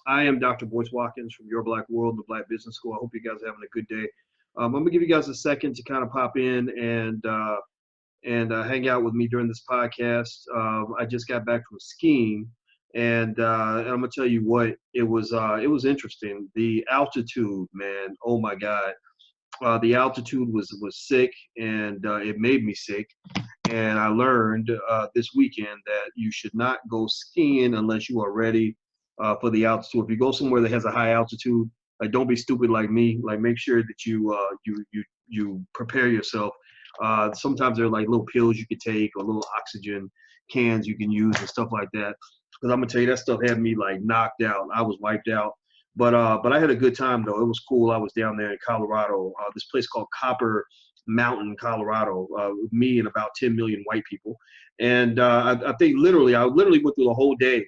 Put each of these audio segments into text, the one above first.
I am Dr. Watkins from Your Black World, the Black Business School. I hope you guys are having a good day. I'm gonna give you guys a second to kind of pop in and hang out with me during this podcast. I just got back from skiing, and I'm gonna tell you what, it was interesting. The altitude, man. Oh my God. The altitude was sick, and it made me sick. And I learned this weekend that you should not go skiing unless you are ready for the altitude. If you go somewhere that has a high altitude, like don't be stupid like me. Like make sure that you prepare yourself. Sometimes there are like little pills you could take or little oxygen cans you can use and stuff like that. Because I'm gonna tell you that stuff had me like knocked out. I was wiped out. But I had a good time though. It was cool. I was down there in Colorado, this place called Copper Mountain, Colorado, me and about 10 million white people. And I think I literally went through the whole day.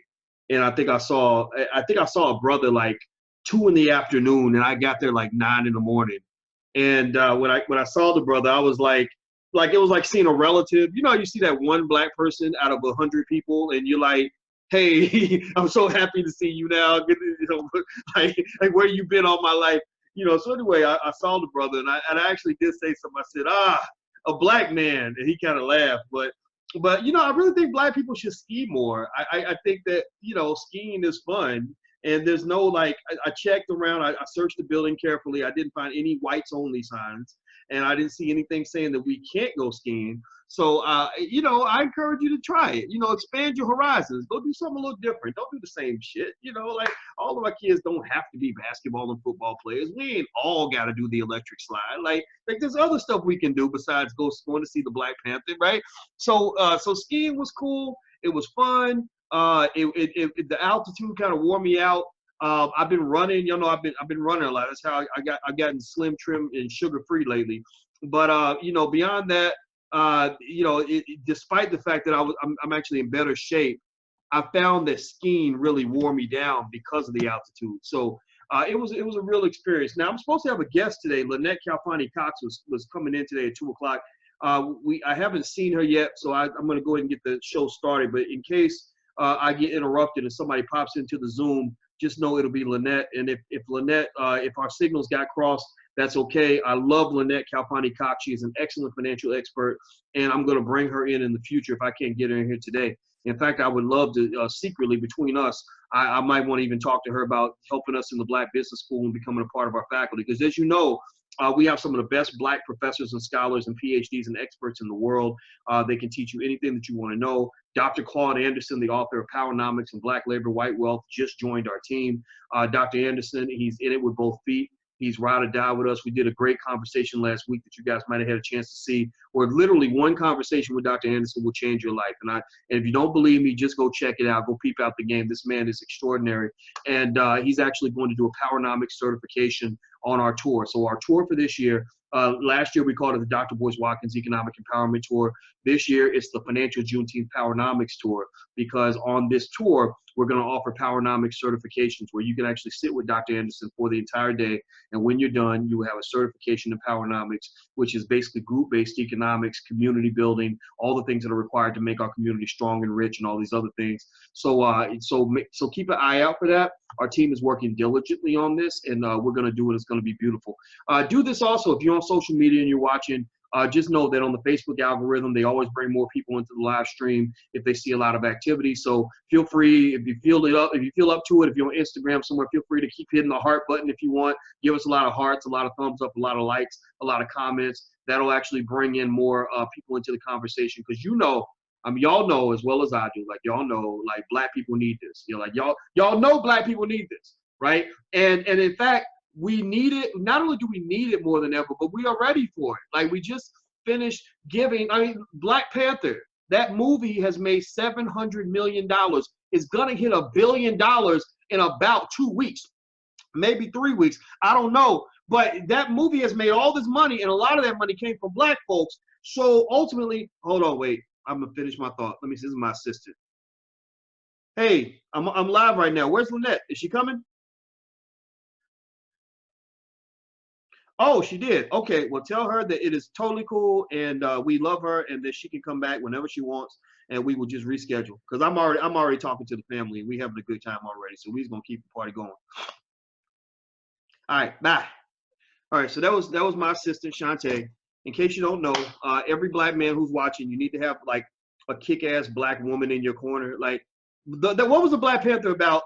And I think I saw a brother like 2 in the afternoon, and I got there like 9 in the morning. And when I saw the brother, I was like it was like seeing a relative. You know, you see that one black person out of 100 people, and you're like, hey, I'm so happy to see you now. You know, like where you been all my life. You know, so anyway, I saw the brother, and I actually did say something. I said, a black man, and he kind of laughed. But you know, I really think black people should ski more. I think that, you know, skiing is fun, and there's no like. I checked around. I searched the building carefully. I didn't find any whites only signs, and I didn't see anything saying that we can't go skiing. So, you know, I encourage you to try it. You know, expand your horizons. Go do something a little different. Don't do the same shit. You know, like all of our kids don't have to be basketball and football players. We ain't all got to do the electric slide. Like there's other stuff we can do besides going to see the Black Panther, right? So skiing was cool. It was fun. The altitude kind of wore me out. I've been running. You know, I've been running a lot. That's how I've gotten slim, trim, and sugar free lately. But you know, beyond that. You know, despite the fact that I'm actually in better shape, I found that skiing really wore me down because of the altitude. So it was a real experience. Now I'm supposed to have a guest today. Lynette Calfani Cox was coming in today at 2:00. I haven't seen her yet, so I'm going to go ahead and get the show started. But in case I get interrupted and somebody pops into the Zoom, just know it'll be Lynette. And if Lynette, if our signals got crossed, that's okay. I love Lynette Calfani Cox. She is an excellent financial expert, and I'm going to bring her in the future if I can't get her in here today. In fact, I would love to, secretly between us, I might want to even talk to her about helping us in the Black Business School and becoming a part of our faculty. Because as you know, we have some of the best Black professors and scholars and PhDs and experts in the world. They can teach you anything that you want to know. Dr. Claude Anderson, the author of Powernomics and Black Labor, White Wealth, just joined our team. Dr. Anderson, he's in it with both feet. He's ride or die with us. We did a great conversation last week that you guys might have had a chance to see, where literally one conversation with Dr. Anderson will change your life. And if you don't believe me, just go check it out. Go peep out the game. This man is extraordinary. And he's actually going to do a Powernomics certification on our tour. So our tour for this year, last year we called it the Dr. Watkins Economic Empowerment Tour. This year it's the Financial Juneteenth Powernomics Tour, because on this tour, we're going to offer Powernomics certifications where you can actually sit with Dr. Anderson for the entire day. And when you're done, you will have a certification in Powernomics, which is basically group-based economics, community building, all the things that are required to make our community strong and rich and all these other things. So keep an eye out for that. Our team is working diligently on this, and we're going to do it. It's going to be beautiful. Do this also if you're on social media and you're watching. Just know that on the Facebook algorithm, they always bring more people into the live stream if they see a lot of activity. So feel free, if you feel up to it, if you're on Instagram somewhere, feel free to keep hitting the heart button if you want. Give us a lot of hearts, a lot of thumbs up, a lot of likes, a lot of comments. That'll actually bring in more people into the conversation, because you know, y'all know as well as I do, like y'all know, like Black people need this. You know, like y'all know Black people need this, right? And in fact, we need it. Not only do we need it more than ever, but we are ready for it. Like we just finished giving. I mean, Black Panther. That movie has made $700 million. It's gonna hit $1 billion in about 2 weeks, maybe 3 weeks. I don't know. But that movie has made all this money, and a lot of that money came from Black folks. So ultimately, hold on, wait. I'm gonna finish my thought. Let me see. This is my assistant. Hey, I'm live right now. Where's Lynette? Is she coming? Oh, she did. Okay, well, tell her that it is totally cool, and we love her, and that she can come back whenever she wants. and we will just reschedule because I'm already talking to the family and we having a good time already. So we're just gonna keep the party going. All right, bye. All right, so that was my assistant Shantae. In case you don't know, every black man who's watching, you need to have like a kick-ass black woman in your corner. Like, what was the Black Panther about,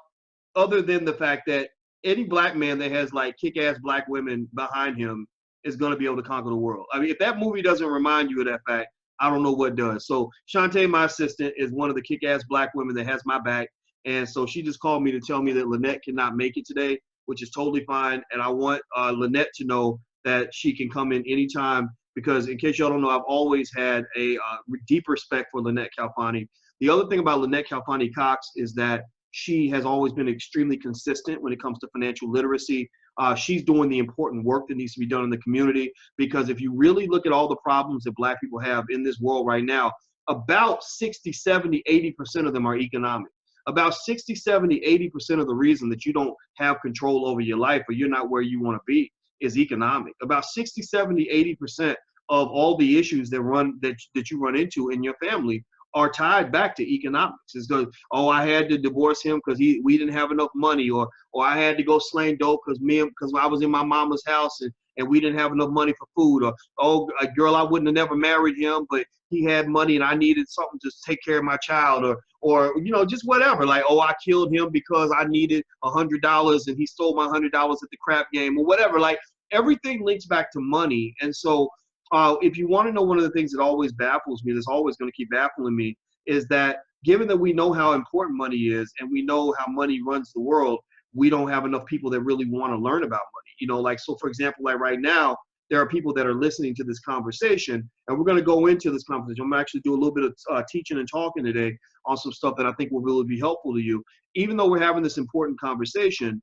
other than the fact that any black man that has like kick-ass black women behind him is going to be able to conquer the world. I mean, if that movie doesn't remind you of that fact, I don't know what does. So Shantae, my assistant, is one of the kick-ass black women that has my back. And so she just called me to tell me that Lynette cannot make it today, which is totally fine. And I want Lynette to know that she can come in anytime because in case y'all don't know, I've always had a deep respect for Lynette Calfani. The other thing about Lynette Calfani Cox is that she has always been extremely consistent when it comes to financial literacy. She's doing the important work that needs to be done in the community because if you really look at all the problems that black people have in this world right now, about 60, 70, 80% of them are economic. About 60, 70, 80% of the reason that you don't have control over your life or you're not where you want to be is economic. About 60, 70, 80% of all the issues that you run into in your family are tied back to economics. It's because, oh, I had to divorce him because we didn't have enough money, or I had to go slang dope because I was in my mama's house and we didn't have enough money for food, or oh, a girl, I wouldn't have never married him, but he had money and I needed something to take care of my child, or you know, just whatever. Like, oh, I killed him because I needed $100 and he stole my $100 at the crap game, or whatever. Like, everything links back to money. And so if you want to know one of the things that always baffles me, that's always going to keep baffling me, is that given that we know how important money is and we know how money runs the world, we don't have enough people that really want to learn about money. You know, like, so for example, like right now, there are people that are listening to this conversation, and we're going to go into this conversation. I'm going to actually do a little bit of teaching and talking today on some stuff that I think will really be helpful to you. Even though we're having this important conversation,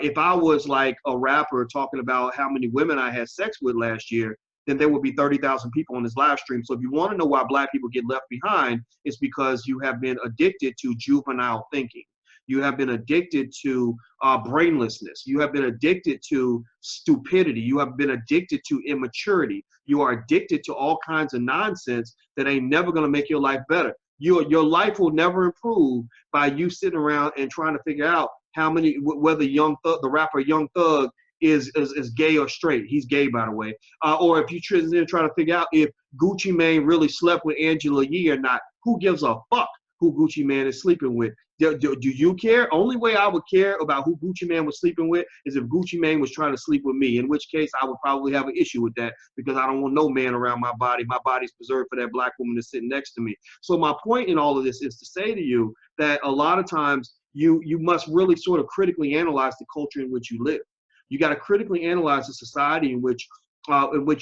if I was like a rapper talking about how many women I had sex with last year, then there would be 30,000 people on this live stream. So if you want to know why black people get left behind, it's because you have been addicted to juvenile thinking. You have been addicted to brainlessness. You have been addicted to stupidity. You have been addicted to immaturity. You are addicted to all kinds of nonsense that ain't never going to make your life better. Your life will never improve by you sitting around and trying to figure out whether the rapper Young Thug is gay or straight. He's gay, by the way. Or if you try to figure out if Gucci Mane really slept with Angela Yee or not, who gives a fuck who Gucci Mane is sleeping with? Do you care? Only way I would care about who Gucci Mane was sleeping with is if Gucci Mane was trying to sleep with me, in which case I would probably have an issue with that because I don't want no man around my body. My body's preserved for that black woman that's sitting next to me. So my point in all of this is to say to you that a lot of times you must really sort of critically analyze the culture in which you live. You got to critically analyze the society in which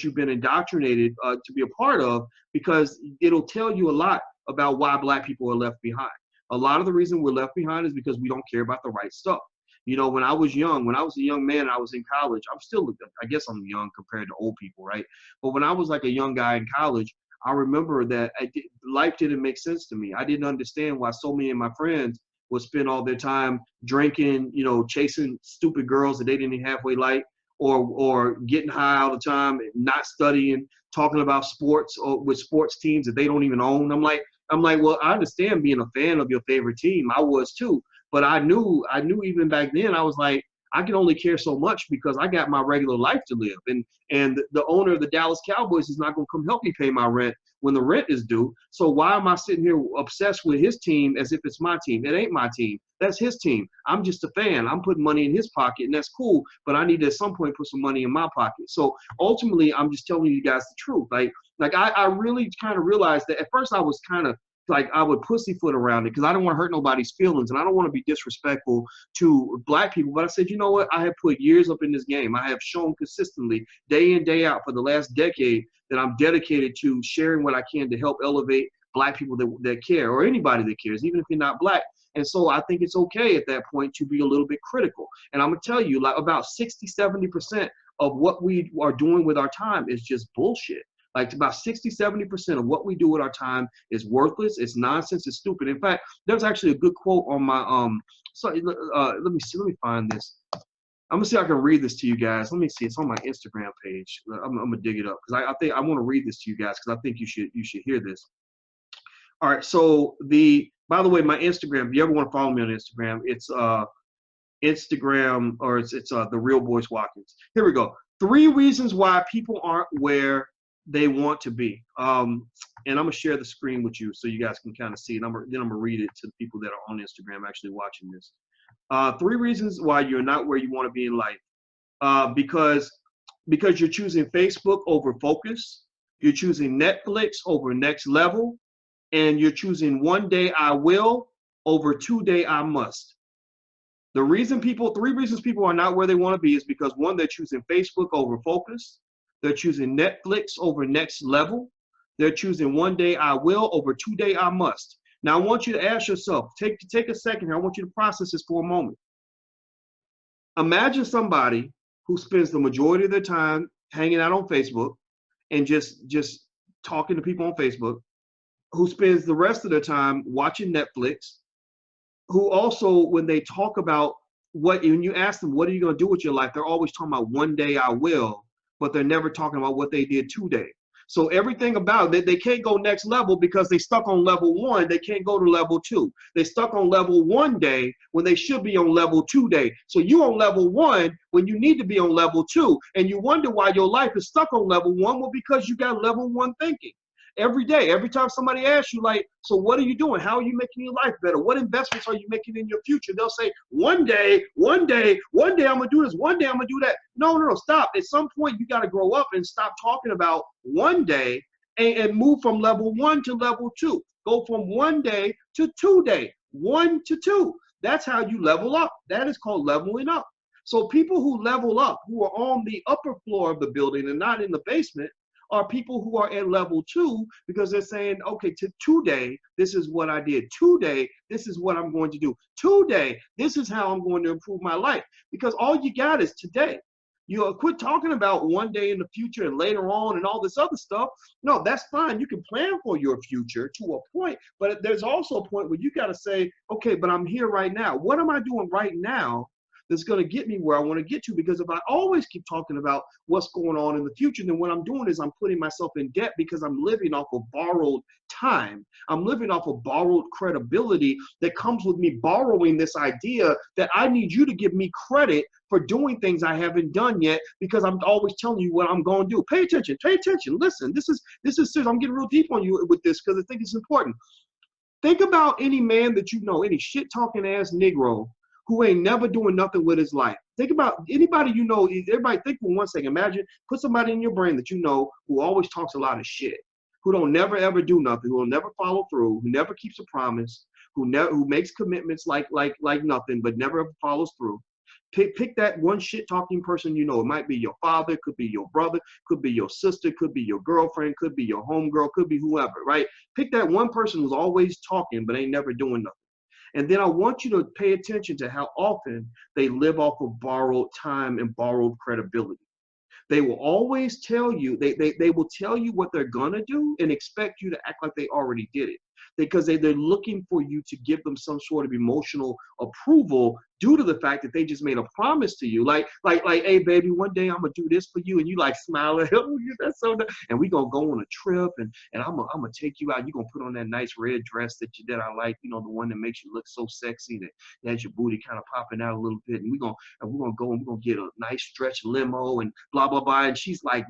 you've been indoctrinated to be a part of, because it'll tell you a lot about why black people are left behind. A lot of the reason we're left behind is because we don't care about the right stuff. You know, when I was a young man, I was in college. I guess I'm young compared to old people, right? But when I was like a young guy in college, I remember that life didn't make sense to me. I didn't understand why so many of my friends would spend all their time drinking, you know, chasing stupid girls that they didn't even halfway like, or getting high all the time, not studying, talking about sports or with sports teams that they don't even own. I'm like, well, I understand being a fan of your favorite team. I was too, but I knew even back then, I was like, I can only care so much because I got my regular life to live. And the owner of the Dallas Cowboys is not going to come help me pay my rent when the rent is due. So why am I sitting here obsessed with his team as if it's my team? It ain't my team. That's his team. I'm just a fan. I'm putting money in his pocket, and that's cool. But I need to at some point put some money in my pocket. So ultimately, I'm just telling you guys the truth. Like I really kind of realized that at first I was kind of like I would pussyfoot around it because I don't want to hurt nobody's feelings and I don't want to be disrespectful to black people. But I said, you know what? I have put years up in this game. I have shown consistently day in, day out for the last decade that I'm dedicated to sharing what I can to help elevate black people that care, or anybody that cares, even if you're not black. And so I think it's okay at that point to be a little bit critical. And I'm going to tell you, like, about 60, 70% of what we are doing with our time is just bullshit. Like about 60, 70% of what we do with our time is worthless. It's nonsense. It's stupid. In fact, there's actually a good quote on my, let me find this. I'm gonna see if I can read this to you guys. Let me see. It's on my Instagram page. I'm gonna dig it up because I think I want to read this to you guys because I think you should hear this. All right. So by the way, my Instagram, if you ever want to follow me on Instagram, it's Instagram, or it's the Real Boys Watkins. Here we go. 3 reasons why people aren't where they want to be. And I'm gonna share the screen with you so you guys can kind of see it. Then I'm gonna read it to the people that are on Instagram actually watching this. 3 reasons why you're not where you want to be in life. Because you're choosing Facebook over focus, you're choosing Netflix over next level, and you're choosing one day I will over 2 day I must. 3 reasons people are not where they want to be is because, one, they're choosing Facebook over focus, they're choosing Netflix over next level, they're choosing one day I will over 2 day I must. Now I want you to ask yourself, take a second here, I want you to process this for a moment. Imagine somebody who spends the majority of their time hanging out on Facebook and just talking to people on Facebook, who spends the rest of their time watching Netflix, who also, when they talk about when you ask them, what are you going to do with your life? They're always talking about one day I will, but they're never talking about what they did today. So everything about it, they can't go next level because they stuck on level 1. They can't go to level 2. They stuck on level 1 day when they should be on level 2 day. So you on level 1 when you need to be on level 2. And you wonder why your life is stuck on level 1. Well, because you got level 1 thinking. Every day, every time somebody asks you, like, so what are you doing? How are you making your life better? What investments are you making in your future? They'll say, one day, I'm going to do this. One day, I'm going to do that. No, stop. At some point, you got to grow up and stop talking about one day and move from level 1 to level 2. Go from 1 day to 2 day, 1 to 2. That's how you level up. That is called leveling up. So people who level up, who are on the upper floor of the building and not in the basement, are people who are at level 2 because they're saying, okay, today, this is what I did. Today, this is what I'm going to do. Today, this is how I'm going to improve my life. Because all you got is today. You quit talking about one day in the future and later on and all this other stuff. No, that's fine. You can plan for your future to a point, but there's also a point where you got to say, okay, but I'm here right now. What am I doing right now that's going to get me where I want to get to? Because if I always keep talking about what's going on in the future, then what I'm doing is I'm putting myself in debt because I'm living off of borrowed time. I'm living off of borrowed credibility that comes with me borrowing this idea that I need you to give me credit for doing things I haven't done yet because I'm always telling you what I'm going to do. Pay attention. Listen, this is serious. I'm getting real deep on you with this because I think it's important. Think about any man that you know, any shit talking ass Negro who ain't never doing nothing with his life. Think about anybody you know. Everybody think for 1 second. Imagine, put somebody in your brain that you know who always talks a lot of shit, who don't never ever do nothing, who will never follow through, who never keeps a promise, who makes commitments like nothing, but never ever follows through. Pick that one shit talking person you know. It might be your father, could be your brother, could be your sister, could be your girlfriend, could be your homegirl, could be whoever, right? Pick that one person who's always talking but ain't never doing nothing. And then I want you to pay attention to how often they live off of borrowed time and borrowed credibility. They will always tell you, they will tell you what they're gonna do and expect you to act like they already did it. Because they're looking for you to give them some sort of emotional approval due to the fact that they just made a promise to you. Like, hey baby, one day I'm gonna do this for you, and you like smile at oh, that's so nice. And we gonna go on a trip, and I'm gonna take you out. You gonna put on that nice red dress that I like, you know, the one that makes you look so sexy, that has your booty kind of popping out a little bit. And we're gonna go and we're gonna get a nice stretch limo and blah blah blah. And she's like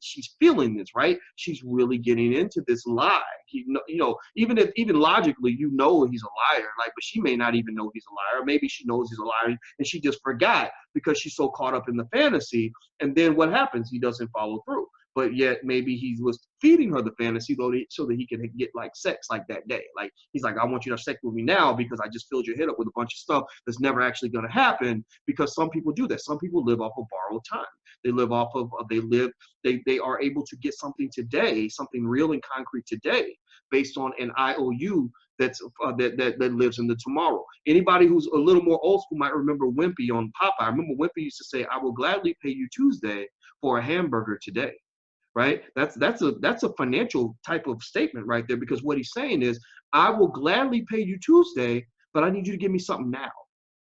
she's feeling this, right? She's really getting into this lie. You know, even logically, you know he's a liar, like, but she may not even know he's a liar. Maybe she knows he's a liar and she just forgot because she's so caught up in the fantasy. And then what happens? He doesn't follow through. But yet maybe he was feeding her the fantasy so that he can get like sex like that day. Like he's like, I want you to have sex with me now because I just filled your head up with a bunch of stuff that's never actually going to happen. Because some people do that. Some people live off of borrowed time. They live off of they are able to get something today, something real and concrete today, based on an IOU that lives in the tomorrow. Anybody who's a little more old school might remember Wimpy on Popeye. I remember Wimpy used to say, "I will gladly pay you Tuesday for a hamburger today." Right? That's a financial type of statement right there, because what he's saying is, I will gladly pay you Tuesday, but I need you to give me something now,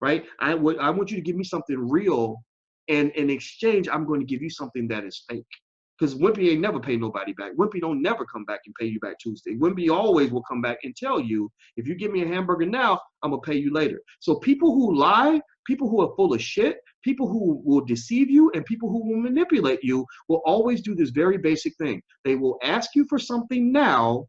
right? I want you to give me something real, and in exchange, I'm going to give you something that is fake. Because Wimpy ain't never pay nobody back. Wimpy don't never come back and pay you back Tuesday. Wimpy always will come back and tell you, if you give me a hamburger now, I'm going to pay you later. So people who lie, people who are full of shit, people who will deceive you, and people who will manipulate you will always do this very basic thing. They will ask you for something now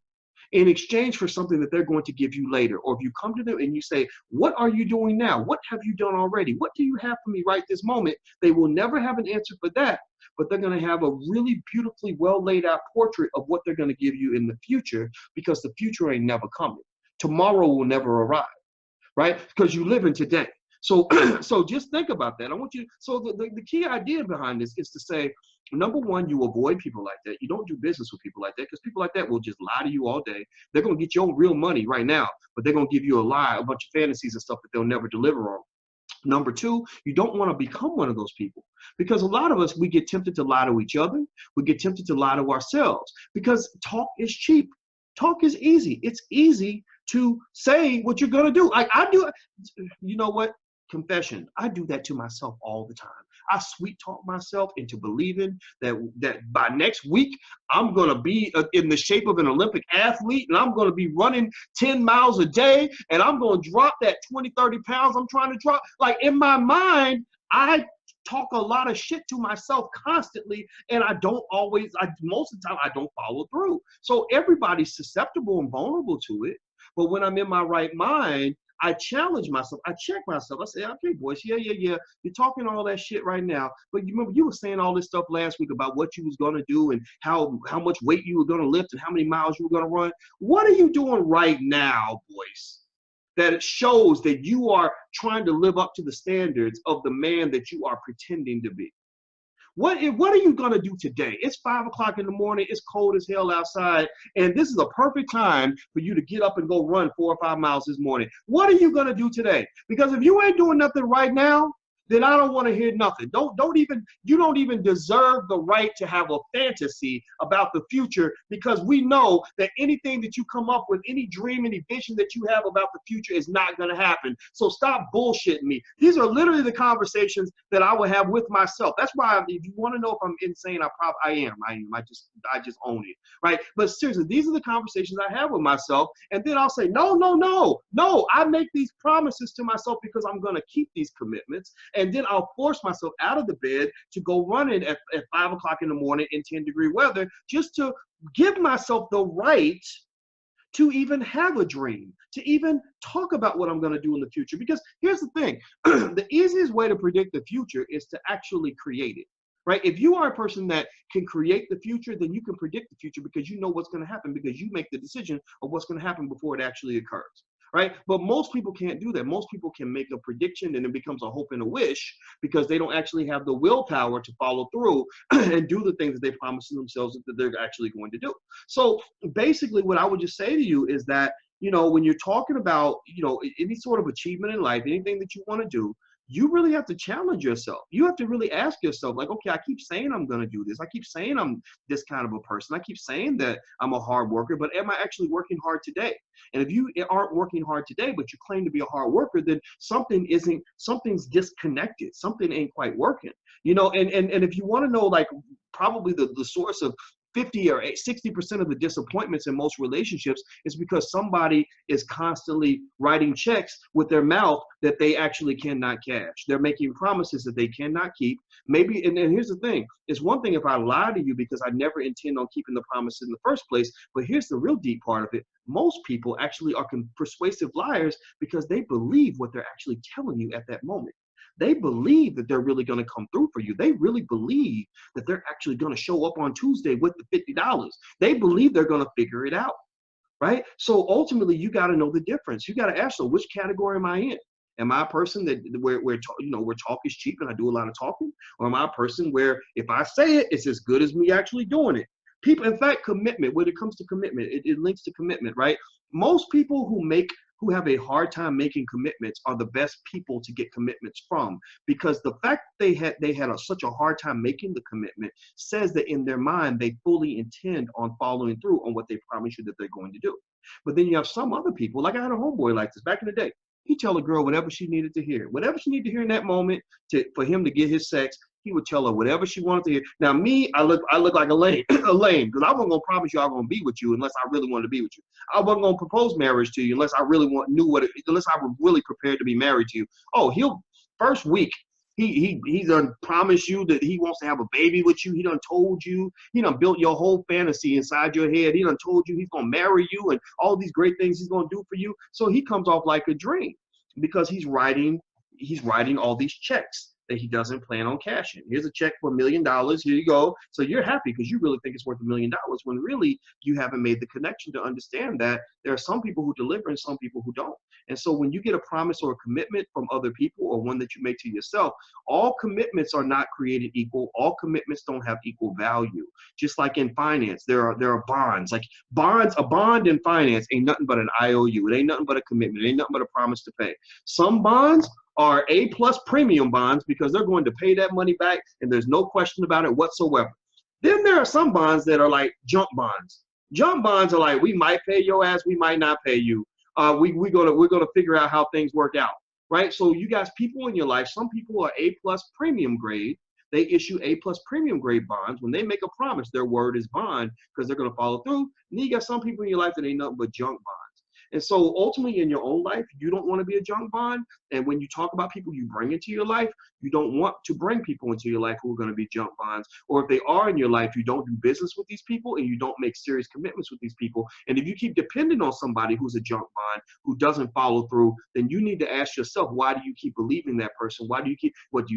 in exchange for something that they're going to give you later. Or if you come to them and you say, what are you doing now? What have you done already? What do you have for me right this moment? They will never have an answer for that, but they're going to have a really beautifully well laid out portrait of what they're going to give you in the future, because the future ain't never coming. Tomorrow will never arrive, right? Because you live in today. So, so just think about that. I want you, so the key idea behind this is to say, number one, you avoid people like that. You don't do business with people like that, because people like that will just lie to you all day. They're going to get your real money right now, but they're going to give you a lie, a bunch of fantasies and stuff that they'll never deliver on. Number two, you don't want to become one of those people, because a lot of us, we get tempted to lie to each other. We get tempted to lie to ourselves, because talk is cheap. Talk is easy. It's easy to say what you're going to do. Like I do, you know what? Confession. I do that to myself all the time. I sweet talk myself into believing that by next week, I'm going to be in the shape of an Olympic athlete, and I'm going to be running 10 miles a day, and I'm going to drop that 20, 30 pounds I'm trying to drop. Like in my mind, I talk a lot of shit to myself constantly, and most of the time I don't follow through. So everybody's susceptible and vulnerable to it. But when I'm in my right mind, I challenge myself. I check myself. I say, okay, boys, yeah. You're talking all that shit right now. But you remember you were saying all this stuff last week about what you was going to do and how much weight you were going to lift and how many miles you were going to run. What are you doing right now, boys, that it shows that you are trying to live up to the standards of the man that you are pretending to be? What are you going to do today? It's 5 o'clock in the morning. It's cold as hell outside. And this is a perfect time for you to get up and go run 4 or 5 miles this morning. What are you going to do today? Because if you ain't doing nothing right now, then I don't want to hear nothing. You don't even deserve the right to have a fantasy about the future, because we know that anything that you come up with, any dream, any vision that you have about the future is not going to happen. So stop bullshitting me. These are literally the conversations that I will have with myself. That's why if you want to know if I'm insane, I am. I just own it, right? But seriously, these are the conversations I have with myself, and then I'll say, no. I make these promises to myself because I'm going to keep these commitments. And then I'll force myself out of the bed to go running at 5 o'clock in the morning in 10-degree weather, just to give myself the right to even have a dream, to even talk about what I'm going to do in the future. Because here's the thing, the easiest way to predict the future is to actually create it, right? If you are a person that can create the future, then you can predict the future, because you know what's going to happen, because you make the decision of what's going to happen before it actually occurs. Right? But most people can't do that. Most people can make a prediction and it becomes a hope and a wish, because they don't actually have the willpower to follow through and do the things that they promise to themselves that they're actually going to do. So basically what I would just say to you is that, when you're talking about, any sort of achievement in life, anything that you want to do, you really have to challenge yourself. You have to really ask yourself, like, okay, I keep saying I'm going to do this. I keep saying I'm this kind of a person. I keep saying that I'm a hard worker, but am I actually working hard today? And if you aren't working hard today, but you claim to be a hard worker, then something's disconnected. Something ain't quite working, and if you want to know, like, probably the source of 50 or 60% of the disappointments in most relationships is because somebody is constantly writing checks with their mouth that they actually cannot cash. They're making promises that they cannot keep. Maybe, and here's the thing, it's one thing if I lie to you because I never intend on keeping the promise in the first place, but here's the real deep part of it. Most people actually are persuasive liars because they believe what they're actually telling you at that moment. They believe that they're really going to come through for you. They really believe that they're actually going to show up on Tuesday with the $50. They believe they're going to figure it out, right? So ultimately, you got to know the difference. You got to ask, so which category am I in? Am I a person that where talk is cheap and I do a lot of talking? Or am I a person where if I say it, it's as good as me actually doing it? People, in fact, commitment, when it comes to commitment, it links to commitment, right? Most people who have a hard time making commitments are the best people to get commitments from, because the fact they had such a hard time making the commitment says that in their mind they fully intend on following through on what they promise you that they're going to do. But then you have some other people, like I had a homeboy like this back in the day. He tell a girl whatever she needed to hear in that moment for him to get his sex. He would tell her whatever she wanted to hear. Now me, I look like a lame, a lame, because I wasn't gonna promise you I was gonna be with you unless I really wanted to be with you. I wasn't gonna propose marriage to you unless I really unless I was really prepared to be married to you. Oh, first week. He done promised you that he wants to have a baby with you. He done told you. He done built your whole fantasy inside your head. He done told you he's gonna marry you and all these great things he's gonna do for you. So he comes off like a dream because he's writing all these checks that he doesn't plan on cashing. Here's a check for $1 million. Here you go. So you're happy because you really think it's worth $1 million when really you haven't made the connection to understand that there are some people who deliver and some people who don't. And so when you get a promise or a commitment from other people or one that you make to yourself, all commitments are not created equal. All commitments don't have equal value. Just like in finance, there are bonds. Like a bond in finance ain't nothing but an IOU. It ain't nothing but a commitment. It ain't nothing but a promise to pay. Some bonds are A+ premium bonds because they're going to pay that money back and there's no question about it whatsoever. Then there are some bonds that are like junk bonds. Junk bonds are like, we might pay your ass, we might not pay you. We're gonna figure out how things work out, right? So you guys, people in your life, some people are A+ premium grade. They issue A+ premium grade bonds. When they make a promise, their word is bond because they're gonna follow through. And then you got some people in your life that ain't nothing but junk bonds. And so ultimately in your own life, you don't want to be a junk bond. And when you talk about people you bring into your life, you don't want to bring people into your life who are going to be junk bonds. Or if they are in your life, you don't do business with these people and you don't make serious commitments with these people. And if you keep depending on somebody who's a junk bond, who doesn't follow through, then you need to ask yourself, why do you keep believing that person? What do you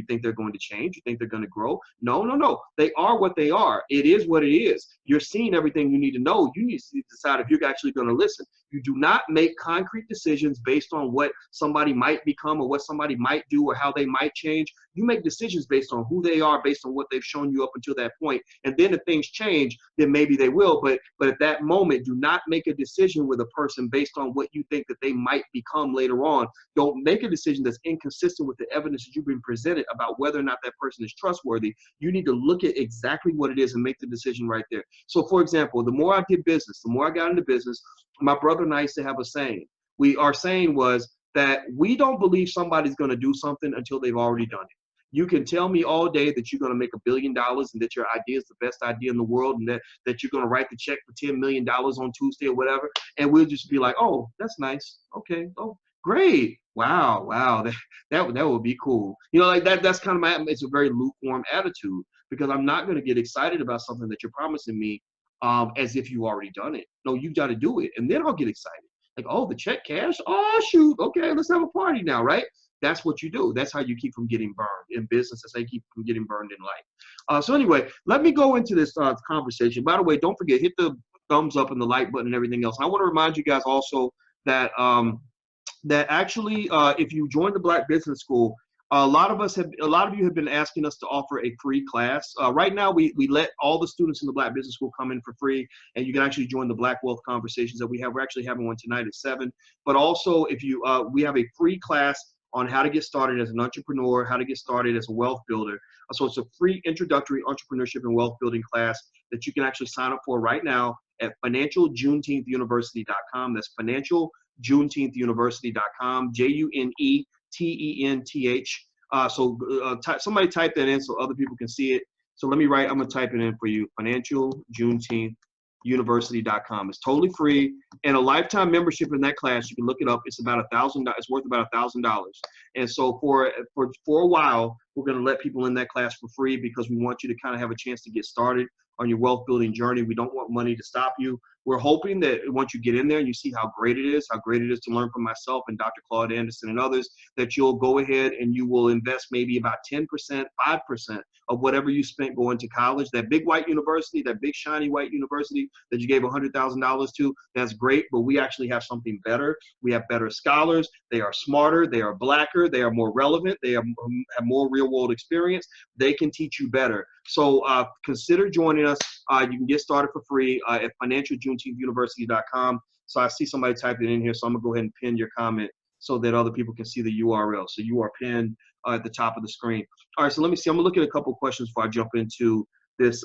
think they're going to change? You think they're going to grow? No. They are what they are. It is what it is. You're seeing everything you need to know. You need to decide if you're actually going to listen. You do not make concrete decisions based on what somebody might become or what somebody might do or how they might change. You make decisions based on who they are, based on what they've shown you up until that point. And then if things change, then maybe they will. But at that moment, do not make a decision with a person based on what you think that they might become later on. Don't make a decision that's inconsistent with the evidence that you've been presented about whether or not that person is trustworthy. You need to look at exactly what it is and make the decision right there. So for example, the more I did business, the more I got into business, my brother and I used to have a saying. Our saying was that we don't believe somebody's going to do something until they've already done it. You can tell me all day that you're going to make $1 billion and that your idea is the best idea in the world and that you're going to write the check for $10 million on Tuesday or whatever. And we'll just be like, oh, that's nice. Okay. Oh, great. Wow. That would be cool. You know, like that's kind of it's a very lukewarm attitude because I'm not going to get excited about something that you're promising me as if you already done it. No, you got to do it. And then I'll get excited. Like, oh, the check cash? Oh, shoot. Okay, let's have a party now, right? That's what you do. That's how you keep from getting burned in business. That's how you keep from getting burned in life. So anyway, let me go into this conversation. By the way, don't forget, hit the thumbs up and the like button and everything else. And I want to remind you guys also that actually, if you join the Black Business School, a lot of you have been asking us to offer a free class. Right now, we let all the students in the Black Business School come in for free, and you can actually join the Black Wealth conversations that we have. We're actually having one tonight at 7. But also, if you, we have a free class on how to get started as an entrepreneur, how to get started as a wealth builder. So it's a free introductory entrepreneurship and wealth building class that you can actually sign up for right now at financialjuneteenthuniversity.com. That's financialjuneteenthuniversity.com, JUNETENTH. Somebody type that in so other people can see it. So let me I'm going to type it in for you, financialjuneteenthuniversity.com. It's totally free. And a lifetime membership in that class, you can look it up. It's about $1,000. It's worth about $1,000. And so for a while, we're going to let people in that class for free because we want you to kind of have a chance to get started on your wealth building journey. We don't want money to stop you. We're hoping that once you get in there and you see how great it is to learn from myself and Dr. Claude Anderson and others, that you'll go ahead and you will invest maybe about 10%, 5% of whatever you spent going to college. That big white university, that big shiny white university that you gave $100,000 to, that's great, but we actually have something better. We have better scholars. They are smarter. They are blacker. They are more relevant. They have more real world experience. They can teach you better. So consider joining us. You can get started for free at financialjuneteenthuniversity.com. So I see somebody typing in here, so I'm going to go ahead and pin your comment so that other people can see the URL. So you are pinned at the top of the screen. All right, so let me see. I'm going to look at a couple of questions before I jump into this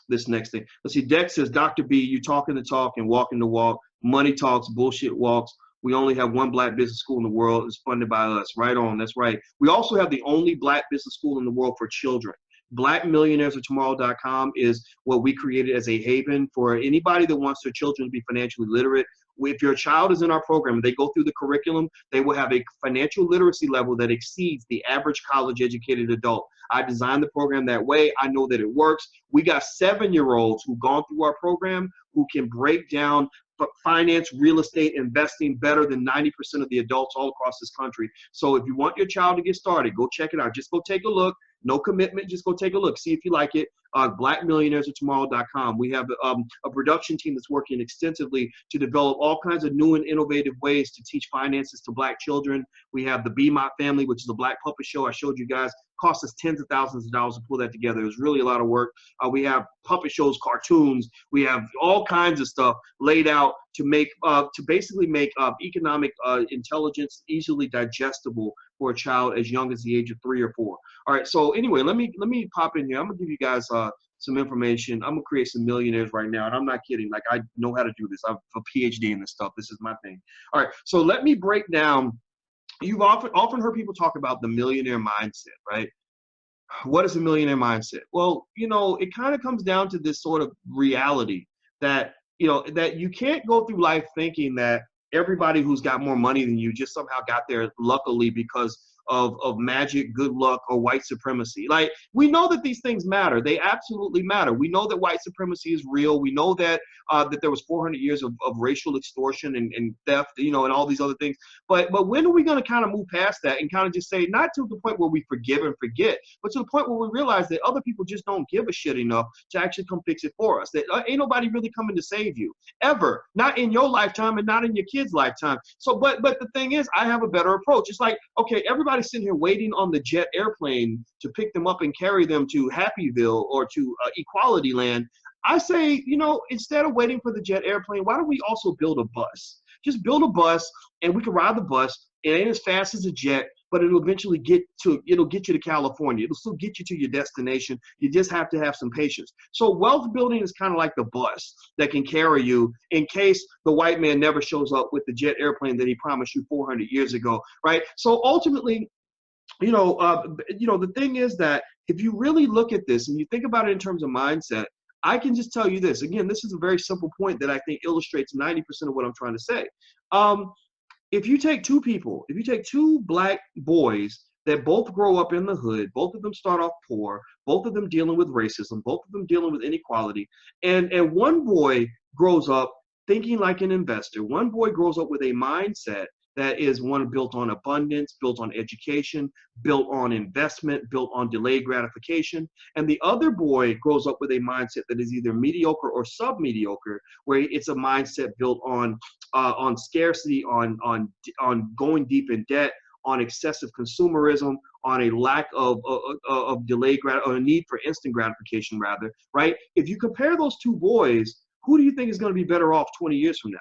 this next thing. Let's see. Dex says, Dr. B, you talking the talk and walking the walk. Money talks, bullshit walks. We only have one black business school in the world. It's funded by us. Right on. That's right. We also have the only black business school in the world for children. BlackMillionairesOfTomorrow.com is what we created as a haven for anybody that wants their children to be financially literate. If your child is in our program and they go through the curriculum, they will have a financial literacy level that exceeds the average college educated adult. I designed the program that way. I know that it works. We got 7-year-olds who've gone through our program who can break down finance, real estate, investing better than 90% of the adults all across this country. So if you want your child to get started, go check it out. Just go take a look. No commitment. Just go take a look. See if you like it. BlackMillionairesOfTomorrow.com. We have a production team that's working extensively to develop all kinds of new and innovative ways to teach finances to black children. We have the BMOT family, which is a black puppet show I showed you guys. Cost us tens of thousands of dollars to pull that together. It was really a lot of work. We have puppet shows, cartoons. We have all kinds of stuff laid out to make to basically make economic intelligence easily digestible for a child as young as the age of 3 or 4. All right. So anyway, let me pop in here. I'm gonna give you guys some information. I'm gonna create some millionaires right now, and I'm not kidding. Like, I know how to do this. I have a PhD in this stuff. This is my thing. All right. So let me break down. You've often heard people talk about the millionaire mindset, right? What is a millionaire mindset? Well, it kind of comes down to this sort of reality that, that you can't go through life thinking that everybody who's got more money than you just somehow got there luckily because of magic, good luck, or white supremacy. Like, we know that these things matter. They absolutely matter. We know that white supremacy is real. We know that that there was 400 years of racial extortion and theft, and all these other things. But when are we going to kind of move past that and kind of just say, not to the point where we forgive and forget, but to the point where we realize that other people just don't give a shit enough to actually come fix it for us. That ain't nobody really coming to save you ever, not in your lifetime and not in your kid's lifetime. So, but the thing is, I have a better approach. It's like, okay, everybody's sitting here waiting on the jet airplane to pick them up and carry them to Happyville or to Equality Land. I say, instead of waiting for the jet airplane, why don't we also build a bus? Just build a bus, and we can ride the bus. It ain't as fast as a jet, but it'll eventually get you to California. It'll still get you to your destination. You just have to have some patience. So wealth building is kind of like the bus that can carry you in case the white man never shows up with the jet airplane that he promised you 400 years ago, right? So ultimately, the thing is that if you really look at this and you think about it in terms of mindset, I can just tell you this. Again, this is a very simple point that I think illustrates 90% of what I'm trying to say. If you take two black boys that both grow up in the hood, both of them start off poor, both of them dealing with racism, both of them dealing with inequality, and one boy grows up thinking like an investor, one boy grows up with a mindset that is one built on abundance, built on education, built on investment, built on delayed gratification. And the other boy grows up with a mindset that is either mediocre or sub-mediocre, where it's a mindset built on scarcity, on going deep in debt, on excessive consumerism, on a lack of delayed or a need for instant gratification, rather, right? If you compare those two boys, who do you think is going to be better off 20 years from now?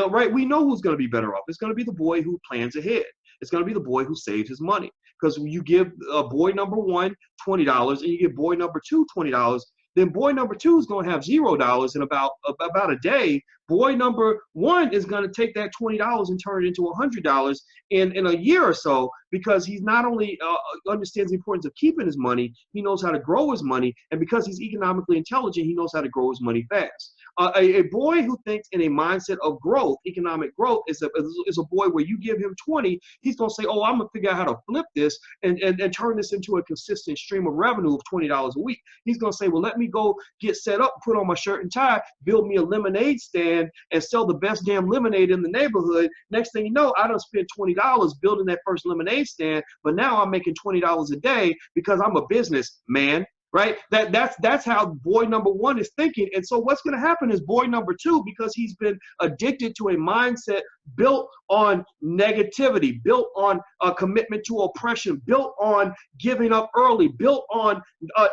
Right? We know who's going to be better off. It's going to be the boy who plans ahead. It's going to be the boy who saves his money. Because you give boy number one $20 and you give boy number two $20, then boy number two is going to have $0 in about a day. Boy number one is going to take that $20 and turn it into $100 in a year or so, because he's not only understands the importance of keeping his money, he knows how to grow his money, and because he's economically intelligent, he knows how to grow his money fast. A boy who thinks in a mindset of growth, economic growth, is a boy where you give him 20, he's going to say, oh, I'm going to figure out how to flip this and turn this into a consistent stream of revenue of $20 a week. He's going to say, well, let me go get set up, put on my shirt and tie, build me a lemonade stand, and sell the best damn lemonade in the neighborhood. Next thing you know, I done spent $20 building that first lemonade stand, but now I'm making $20 a day because I'm a businessman. Right? That's how boy number one is thinking. And so what's going to happen is boy number two, because he's been addicted to a mindset built on negativity, built on a commitment to oppression, built on giving up early, built on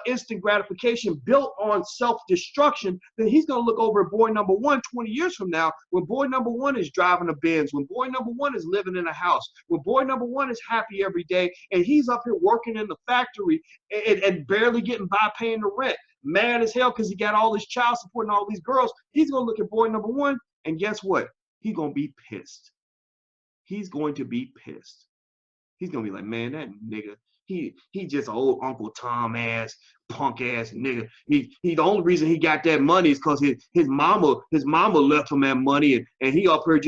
instant gratification, built on self-destruction, then he's going to look over at boy number one 20 years from now, when boy number one is driving a Benz, when boy number one is living in a house, when boy number one is happy every day, and he's up here working in the factory and barely getting by paying the rent, mad as hell because he got all this child support and all these girls. He's going to look at boy number one, and guess what? He's going to be pissed. he's going to be pissed. He's gonna be like, man, that nigga, he just an old Uncle Tom ass, punk ass nigga. He the only reason he got that money is because his mama left him that money, and he up here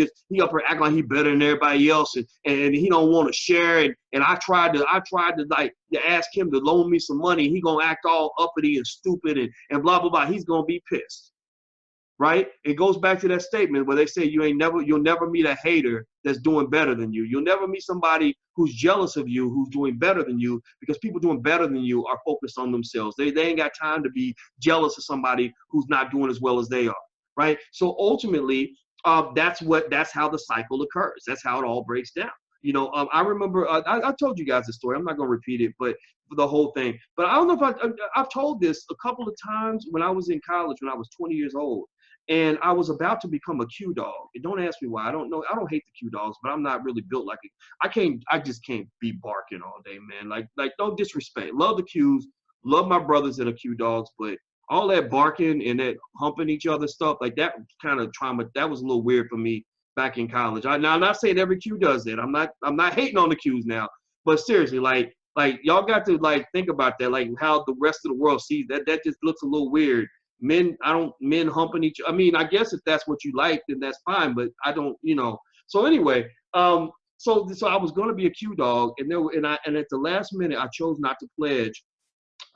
acting like he better than everybody else, and he don't want to share it. And I tried to like to ask him to loan me some money. He gonna act all uppity and stupid and blah blah blah. He's gonna be pissed. Right? It goes back to that statement where they say you'll never meet a hater that's doing better than you. You'll never meet somebody who's jealous of you, who's doing better than you, because people doing better than you are focused on themselves. They ain't got time to be jealous of somebody who's not doing as well as they are. Right? So ultimately, that's how the cycle occurs. That's how it all breaks down. I remember I told you guys this story. I'm not going to repeat it, but for the whole thing. But I don't know if I've told this a couple of times when I was in college, when I was 20 years old. And I was about to become a Q dog. And don't ask me why. I don't know. I don't hate the Q dogs, but I'm not really built like it. I just can't be barking all day, man. Like no disrespect. Love the Qs. Love my brothers that are Q dogs, but all that barking and that humping each other stuff, like that kind of trauma, that was a little weird for me back in college. Now I'm not saying every Q does that. I'm not hating on the Qs now, but seriously, like y'all got to like think about that, like how the rest of the world sees that. That just looks a little weird. Men humping each. I mean, I guess if that's what you like, then that's fine. But I don't, So anyway, so I was going to be a Q dog, and at the last minute I chose not to pledge,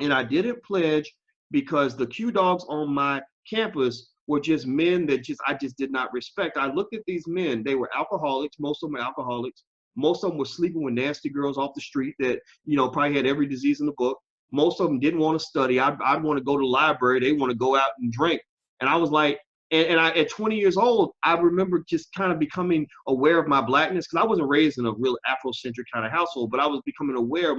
and I didn't pledge because the Q dogs on my campus were just men that I just did not respect. I looked at these men; they were alcoholics. Most of them were alcoholics. Most of them were sleeping with nasty girls off the street that probably had every disease in the book. Most of them didn't want to study. I'd want to go to the library. They want to go out and drink. And I was like, at 20 years old, I remember just kind of becoming aware of my blackness, because I wasn't raised in a real Afrocentric kind of household, but I was becoming aware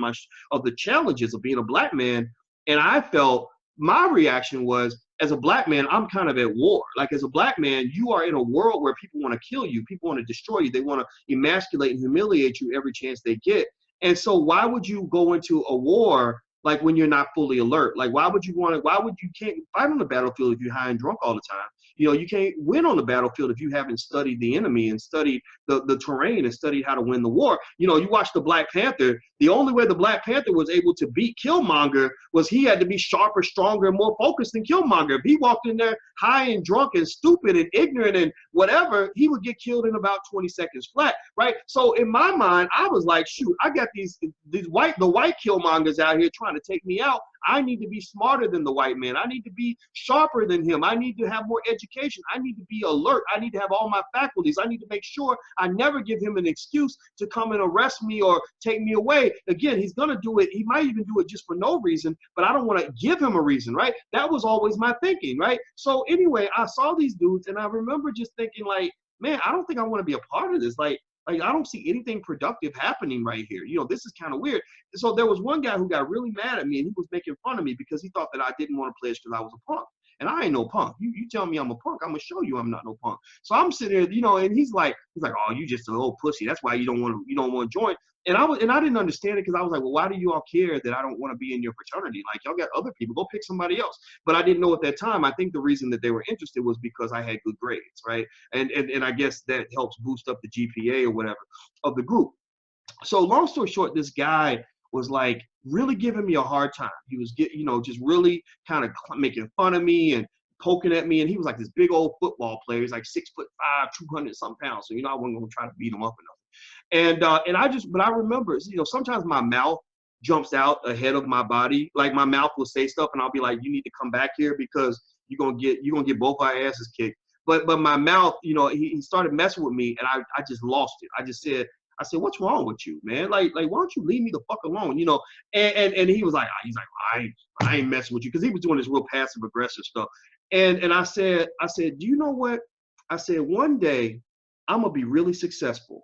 of the challenges of being a black man. And I felt my reaction was, as a black man, I'm kind of at war. Like, as a black man, you are in a world where people want to kill you. People want to destroy you. They want to emasculate and humiliate you every chance they get. And so why would you go into a war like when you're not fully alert? Like, why would you can't fight on the battlefield if you're high and drunk all the time? You can't win on the battlefield if you haven't studied the enemy and studied the terrain and studied how to win the war. You watch the Black Panther. The only way the Black Panther was able to beat Killmonger was he had to be sharper, stronger, and more focused than Killmonger. If he walked in there high and drunk and stupid and ignorant and whatever, he would get killed in about 20 seconds flat, right? So in my mind, I was like, shoot, I got the white Killmongers out here trying to take me out. I need to be smarter than the white man. I need to be sharper than him. I need to have more education. I need to be alert. I need to have all my faculties. I need to make sure I never give him an excuse to come and arrest me or take me away. Again, he's going to do it. He might even do it just for no reason, but I don't want to give him a reason, right? That was always my thinking, right? So anyway, I saw these dudes, and I remember just thinking, like, man, I don't think I want to be a part of this. Like, I don't see anything productive happening right here. This is kind of weird. So there was one guy who got really mad at me, and he was making fun of me because he thought that I didn't want to pledge because I was a punk. And I ain't no punk. You tell me I'm a punk, I'm gonna show you I'm not no punk. So I'm sitting there, and he's like, oh, you just an old pussy. That's why you don't want to join. And I didn't understand it, because I was like, well, why do you all care that I don't want to be in your fraternity? Like, y'all got other people, go pick somebody else. But I didn't know at that time. I think the reason that they were interested was because I had good grades, right? And I guess that helps boost up the GPA or whatever of the group. So long story short, this guy was like really giving me a hard time. He was just really kind of making fun of me and poking at me. And he was like this big old football player. He's like 6'5", 200 some pounds. So I wasn't gonna try to beat him up or nothing. But I remember, sometimes my mouth jumps out ahead of my body. Like, my mouth will say stuff, and I'll be like, you need to come back here because you're gonna get both our asses kicked. But my mouth, he started messing with me, and I just lost it. I said, what's wrong with you, man? Like, why don't you leave me the fuck alone? And he was like, I ain't messing with you, because he was doing this real passive aggressive stuff. And I said, do you know what? I said, one day I'm gonna be really successful.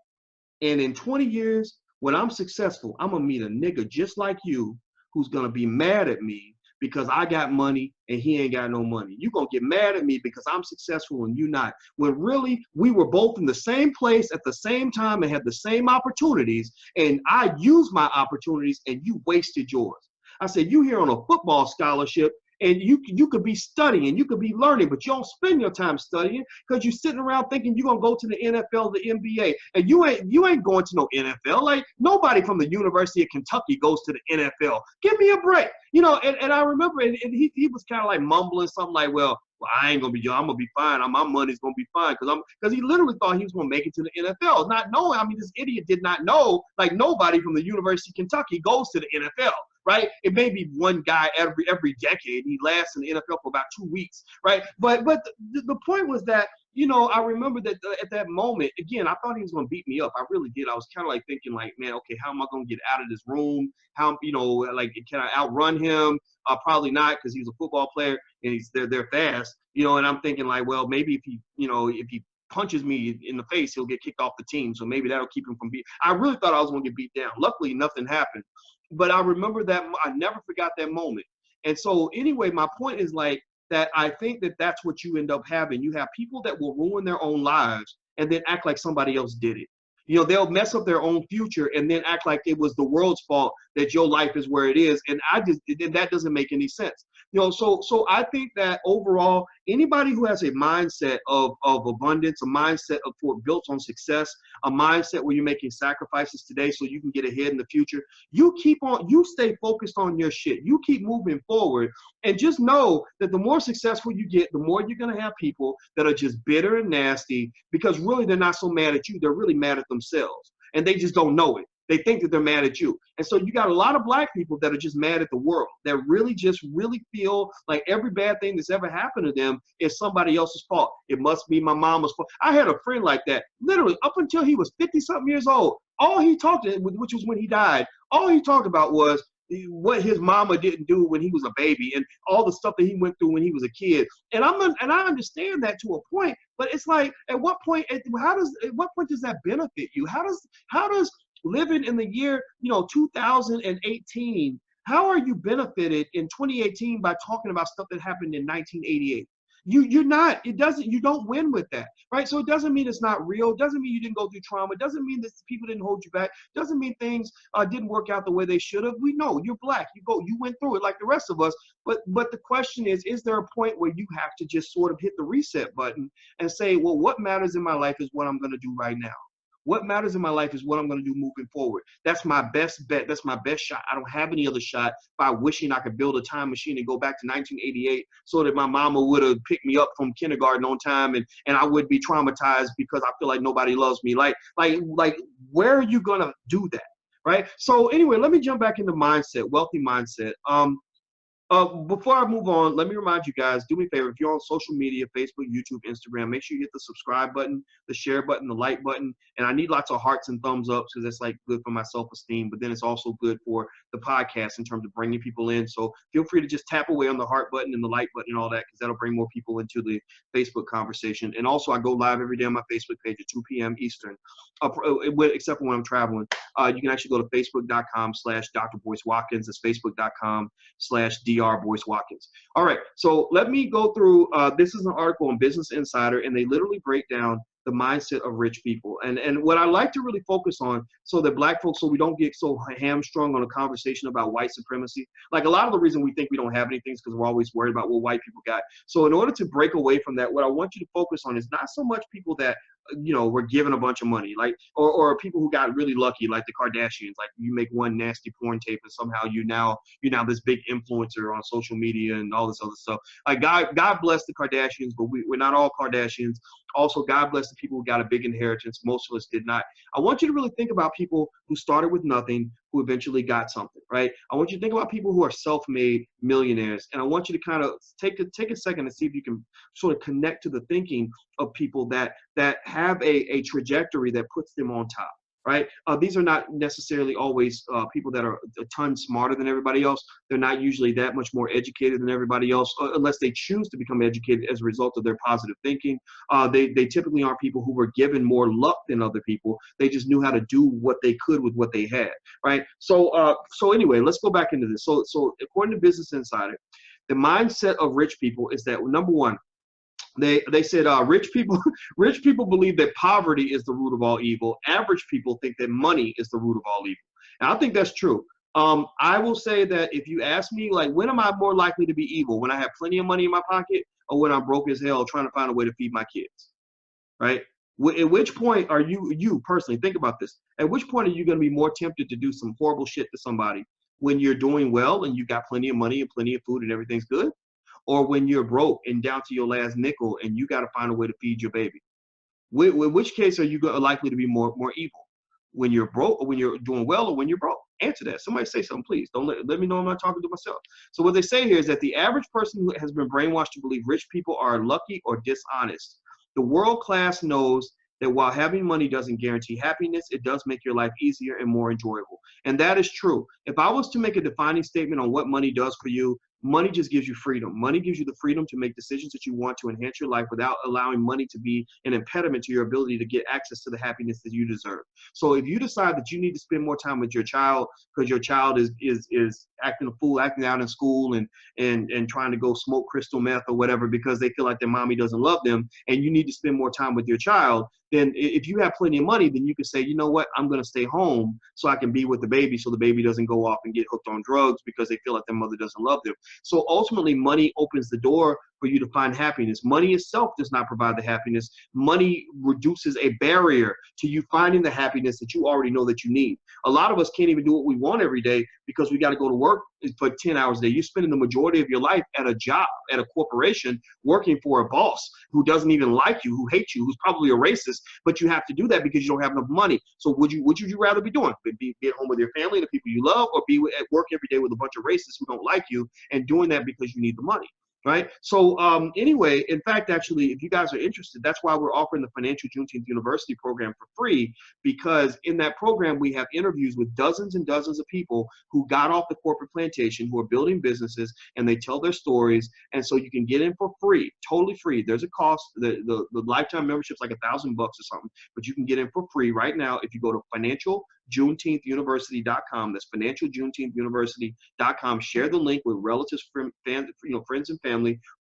And in 20 years, when I'm successful, I'm going to meet a nigga just like you who's going to be mad at me because I got money and he ain't got no money. You're going to get mad at me because I'm successful and you not. When really, we were both in the same place at the same time and had the same opportunities, and I used my opportunities and you wasted yours. I said, you here on a football scholarship, And you could be studying, you could be learning, but you don't spend your time studying because you're sitting around thinking you're gonna go to the NFL, the NBA, and you ain't going to no NFL. Like nobody from the University of Kentucky goes to the NFL. Give me a break, you know. And I remember, and he was kind of like mumbling something like, well, I ain't gonna be, I'm gonna be fine. My money's gonna be fine because he literally thought he was gonna make it to the NFL, not knowing. I mean, this idiot did not know. Like nobody from the University of Kentucky goes to the NFL, right? It may be one guy every decade. He lasts in the NFL for about 2 weeks, right? But the point was that, you know, I remember that at that moment, again, I thought he was gonna beat me up. I really did. I was kind of like thinking, like, man, okay, how am I gonna get out of this room? How, you know, like, can I outrun him? Probably not, because he's a football player and they're fast, you know. And I'm thinking like, well, maybe if he punches me in the face, he'll get kicked off the team. So maybe that'll keep him from being. I really thought I was going to get beat down. Luckily, nothing happened. But I remember that. I never forgot that moment. And so anyway, my point is like that. I think that that's what you end up having. You have people that will ruin their own lives and then act like somebody else did it. You know, they'll mess up their own future and then act like it was the world's fault that your life is where it is. And that doesn't make any sense. You know, so I think that overall, anybody who has a mindset of abundance, a mindset built on success, a mindset where you're making sacrifices today so you can get ahead in the future, you stay focused on your shit. You keep moving forward and just know that the more successful you get, the more you're going to have people that are just bitter and nasty because really they're not so mad at you. They're really mad at themselves and they just don't know it. They think that they're mad at you. And so you got a lot of black people that are just mad at the world, that really feel like every bad thing that's ever happened to them is somebody else's fault. It must be my mama's fault. I had a friend like that, literally up until he was 50-something years old. All he talked about, which was when he died, all he talked about was what his mama didn't do when he was a baby and all the stuff that he went through when he was a kid. And I understand that to a point, but it's like, at what point does that benefit you? How does living in the year, 2018, how are you benefited in 2018 by talking about stuff that happened in 1988? You don't win with that, right? So it doesn't mean it's not real. It doesn't mean you didn't go through trauma. It doesn't mean that people didn't hold you back. It doesn't mean things didn't work out the way they should have. We know you're black. You went through it like the rest of us. But the question is there a point where you have to just sort of hit the reset button and say, well, what matters in my life is what I'm going to do right now. What matters in my life is what I'm going to do moving forward. That's my best bet. That's my best shot. I don't have any other shot by wishing I could build a time machine and go back to 1988 so that my mama would have picked me up from kindergarten on time and I would be traumatized because I feel like nobody loves me. Like where are you going to do that? Right? So anyway, let me jump back into mindset, wealthy mindset. Before I move on, let me remind you guys, do me a favor, if you're on social media, Facebook, YouTube, Instagram, make sure you hit the subscribe button, the share button, the like button, and I need lots of hearts and thumbs up because that's like good for my self-esteem, but then it's also good for the podcast in terms of bringing people in. So feel free to just tap away on the heart button and the like button and all that because that'll bring more people into the Facebook conversation. And also I go live every day on my Facebook page at 2 p.m. Eastern, except for when I'm traveling. You can actually go to facebook.com/Dr. Boyce Watkins. It's facebook.com/Dr. Boyce Watkins. All right, so let me go through. This is an article on Business Insider, and they literally break down the mindset of rich people. And what I like to really focus on, so that black folks, so we don't get so hamstrung on a conversation about white supremacy. Like a lot of the reason we think we don't have anything is because we're always worried about what white people got. So in order to break away from that, what I want you to focus on is not so much people that were given a bunch of money, like, or people who got really lucky, like the Kardashians. Like you make one nasty porn tape and somehow you're now this big influencer on social media and all this other stuff. Like God bless the Kardashians, but we're not all Kardashians. Also, God bless the people who got a big inheritance. Most of us did not. I want you to really think about people who started with nothing, who eventually got something, right? I want you to think about people who are self-made millionaires. And I want you to kind of take a second and see if you can sort of connect to the thinking of people that have a trajectory that puts them on top, right? These are not necessarily always people that are a ton smarter than everybody else. They're not usually that much more educated than everybody else, unless they choose to become educated as a result of their positive thinking. They typically aren't people who were given more luck than other people. They just knew how to do what they could with what they had, right? So anyway, let's go back into this. So according to Business Insider, the mindset of rich people is that, number one, they said rich people believe that poverty is the root of all evil. Average people think that money is the root of all evil. And I think that's true. I will say that if you ask me, like, when am I more likely to be evil? When I have plenty of money in my pocket, or when I'm broke as hell trying to find a way to feed my kids, right? At which point are you personally, think about this. At which point are you going to be more tempted to do some horrible shit to somebody when you're doing well and you got plenty of money and plenty of food and everything's good? Or when you're broke and down to your last nickel and you got to find a way to feed your baby? Which case are you likely to be more evil? When you're broke, or when you're doing well, or when you're broke? Answer that. Somebody say something, please. Don't let me know I'm not talking to myself. So what they say here is that the average person who has been brainwashed to believe rich people are lucky or dishonest. The world class knows that while having money doesn't guarantee happiness, it does make your life easier and more enjoyable. And that is true. If I was to make a defining statement on what money does for you, money just gives you freedom. Money gives you the freedom to make decisions that you want to enhance your life without allowing money to be an impediment to your ability to get access to the happiness that you deserve. So if you decide that you need to spend more time with your child because your child is acting a fool, acting out in school and trying to go smoke crystal meth or whatever because they feel like their mommy doesn't love them, and you need to spend more time with your child, then if you have plenty of money, then you can say, you know what, I'm going to stay home so I can be with the baby so the baby doesn't go off and get hooked on drugs because they feel like their mother doesn't love them. So ultimately, money opens the door for you to find happiness. Money itself does not provide the happiness. Money reduces a barrier to you finding the happiness that you already know that you need. A lot of us can't even do what we want every day because we got to go to work for 10 hours a day. You're spending the majority of your life at a job, at a corporation, working for a boss who doesn't even like you, who hates you, who's probably a racist, but you have to do that because you don't have enough money. So would you rather be doing? Be at home with your family, the people you love, or be at work every day with a bunch of racists who don't like you and doing that because you need the money? Right. So anyway, in fact, actually, if you guys are interested, that's why we're offering the Financial Juneteenth University program for free, because in that program, we have interviews with dozens and dozens of people who got off the corporate plantation, who are building businesses, and they tell their stories. And so you can get in for free, totally free. There's a cost. The lifetime membership's like $1,000 or something, but you can get in for free right now if you go to financialjuneteenthuniversity.com. That's financialjuneteenthuniversity.com. Share the link with relatives, friends, and family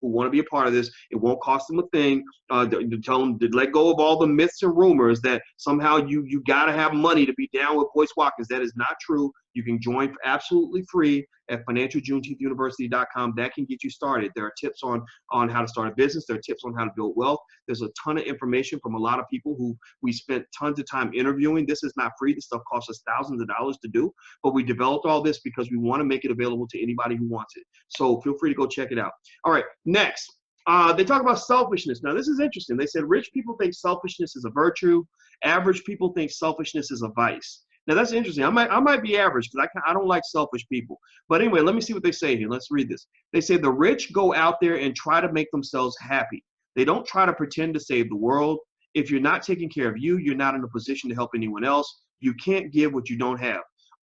who want to be a part of this. It won't cost them a thing. Tell them to let go of all the myths and rumors that somehow you got to have money to be down with Boyce Watkins. That is not true. You can join for absolutely free at financialjuneteenthuniversity.com. That can get you started. There are tips on how to start a business. There are tips on how to build wealth. There's a ton of information from a lot of people who we spent tons of time interviewing. This is not free. This stuff costs us thousands of dollars to do, but we developed all this because we want to make it available to anybody who wants it. So feel free to go check it out. All right, next. They talk about selfishness. Now, this is interesting. They said rich people think selfishness is a virtue. Average people think selfishness is a vice. Now, that's interesting. I might be average because I don't like selfish people. But anyway, let me see what they say here. Let's read this. They say the rich go out there and try to make themselves happy. They don't try to pretend to save the world. If you're not taking care of you, you're not in a position to help anyone else. You can't give what you don't have.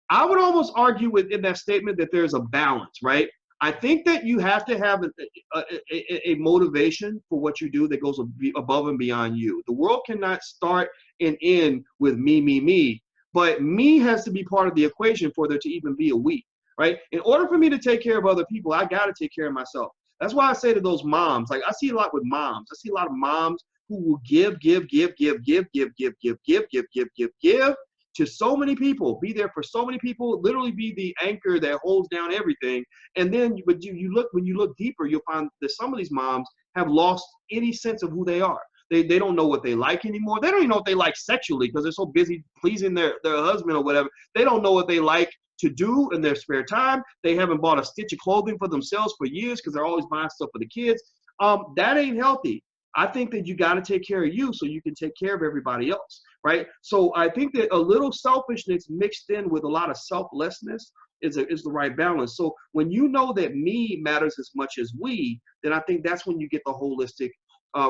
I would almost argue within that statement that there's a balance, right? I think that you have to have a motivation for what you do that goes above and beyond you. The world cannot start and end with me, me, me. But me has to be part of the equation for there to even be a we, right? In order for me to take care of other people, I got to take care of myself. That's why I say to those moms, like I see a lot with moms. I see a lot of moms who will give to so many people, be there for so many people, literally be the anchor that holds down everything. And then, but when you look deeper, you'll find that some of these moms have lost any sense of who they are. They don't know what they like anymore. They don't even know what they like sexually because they're so busy pleasing their husband or whatever. They don't know what they like to do in their spare time. They haven't bought a stitch of clothing for themselves for years because they're always buying stuff for the kids. That ain't healthy. I think that you got to take care of you so you can take care of everybody else, right? So I think that a little selfishness mixed in with a lot of selflessness is the right balance. So when you know that me matters as much as we, then I think that's when you get the holistic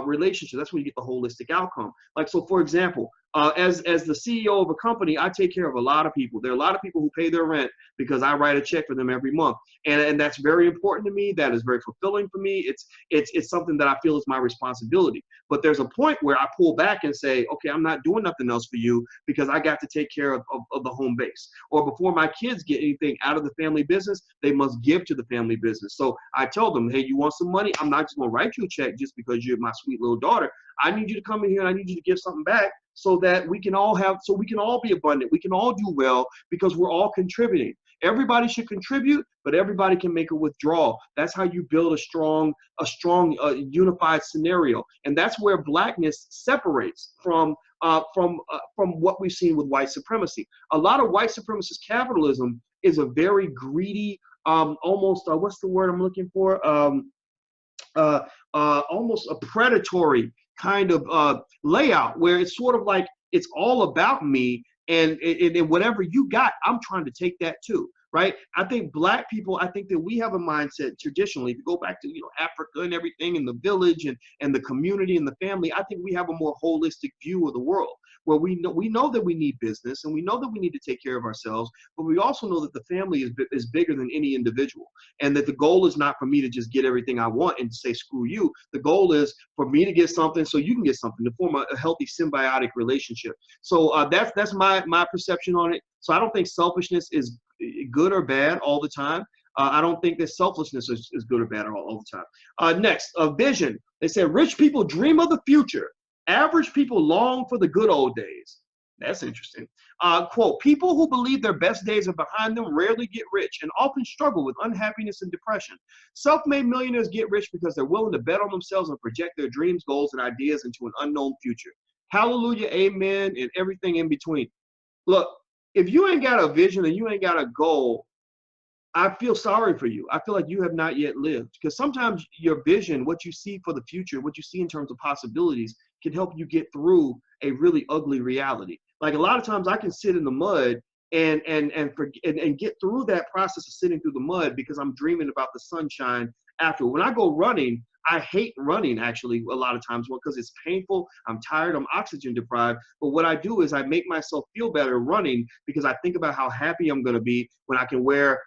relationship. That's when you get the holistic outcome. Like, so for example, as the CEO of a company, I take care of a lot of people. There are a lot of people who pay their rent because I write a check for them every month. And that's very important to me. That is very fulfilling for me. It's something that I feel is my responsibility. But there's a point where I pull back and say, okay, I'm not doing nothing else for you because I got to take care of the home base. Or before my kids get anything out of the family business, they must give to the family business. So I tell them, hey, you want some money? I'm not just going to write you a check just because you're my sweet little daughter. I need you to come in here and I need you to give something back so that we can all be abundant. We can all do well because we're all contributing. Everybody should contribute, but everybody can make a withdrawal. That's how you build a strong, unified scenario. And that's where blackness separates from what we've seen with white supremacy. A lot of white supremacist capitalism is a very greedy, almost, what's the word I'm looking for? Almost a predatory kind of layout, where it's sort of like it's all about me, and whatever you got, I'm trying to take that too, right? I think black people, I think that we have a mindset traditionally, if you go back to Africa and everything, and the village and the community and the family, I think we have a more holistic view of the world, where we know that we need business, and we know that we need to take care of ourselves, but we also know that the family is bigger than any individual, and that the goal is not for me to just get everything I want and say screw you. The goal is for me to get something so you can get something, to form a healthy symbiotic relationship. So that's my perception on it. So I don't think selfishness is good or bad all the time. I don't think that selflessness is good or bad all the time. Next, vision. They said rich people dream of the future. Average people long for the good old days. That's interesting. Quote, people who believe their best days are behind them rarely get rich and often struggle with unhappiness and depression. Self-made millionaires get rich because they're willing to bet on themselves and project their dreams, goals, and ideas into an unknown future. Hallelujah, amen, and everything in between. Look, if you ain't got a vision and you ain't got a goal, I feel sorry for you. I feel like you have not yet lived, because sometimes your vision, what you see for the future, what you see in terms of possibilities, can help you get through a really ugly reality. Like a lot of times I can sit in the mud and get through that process of sitting through the mud because I'm dreaming about the sunshine after. When I go running, I hate running actually a lot of times because it's painful. I'm tired. I'm oxygen deprived. But what I do is I make myself feel better running because I think about how happy I'm going to be when I can wear,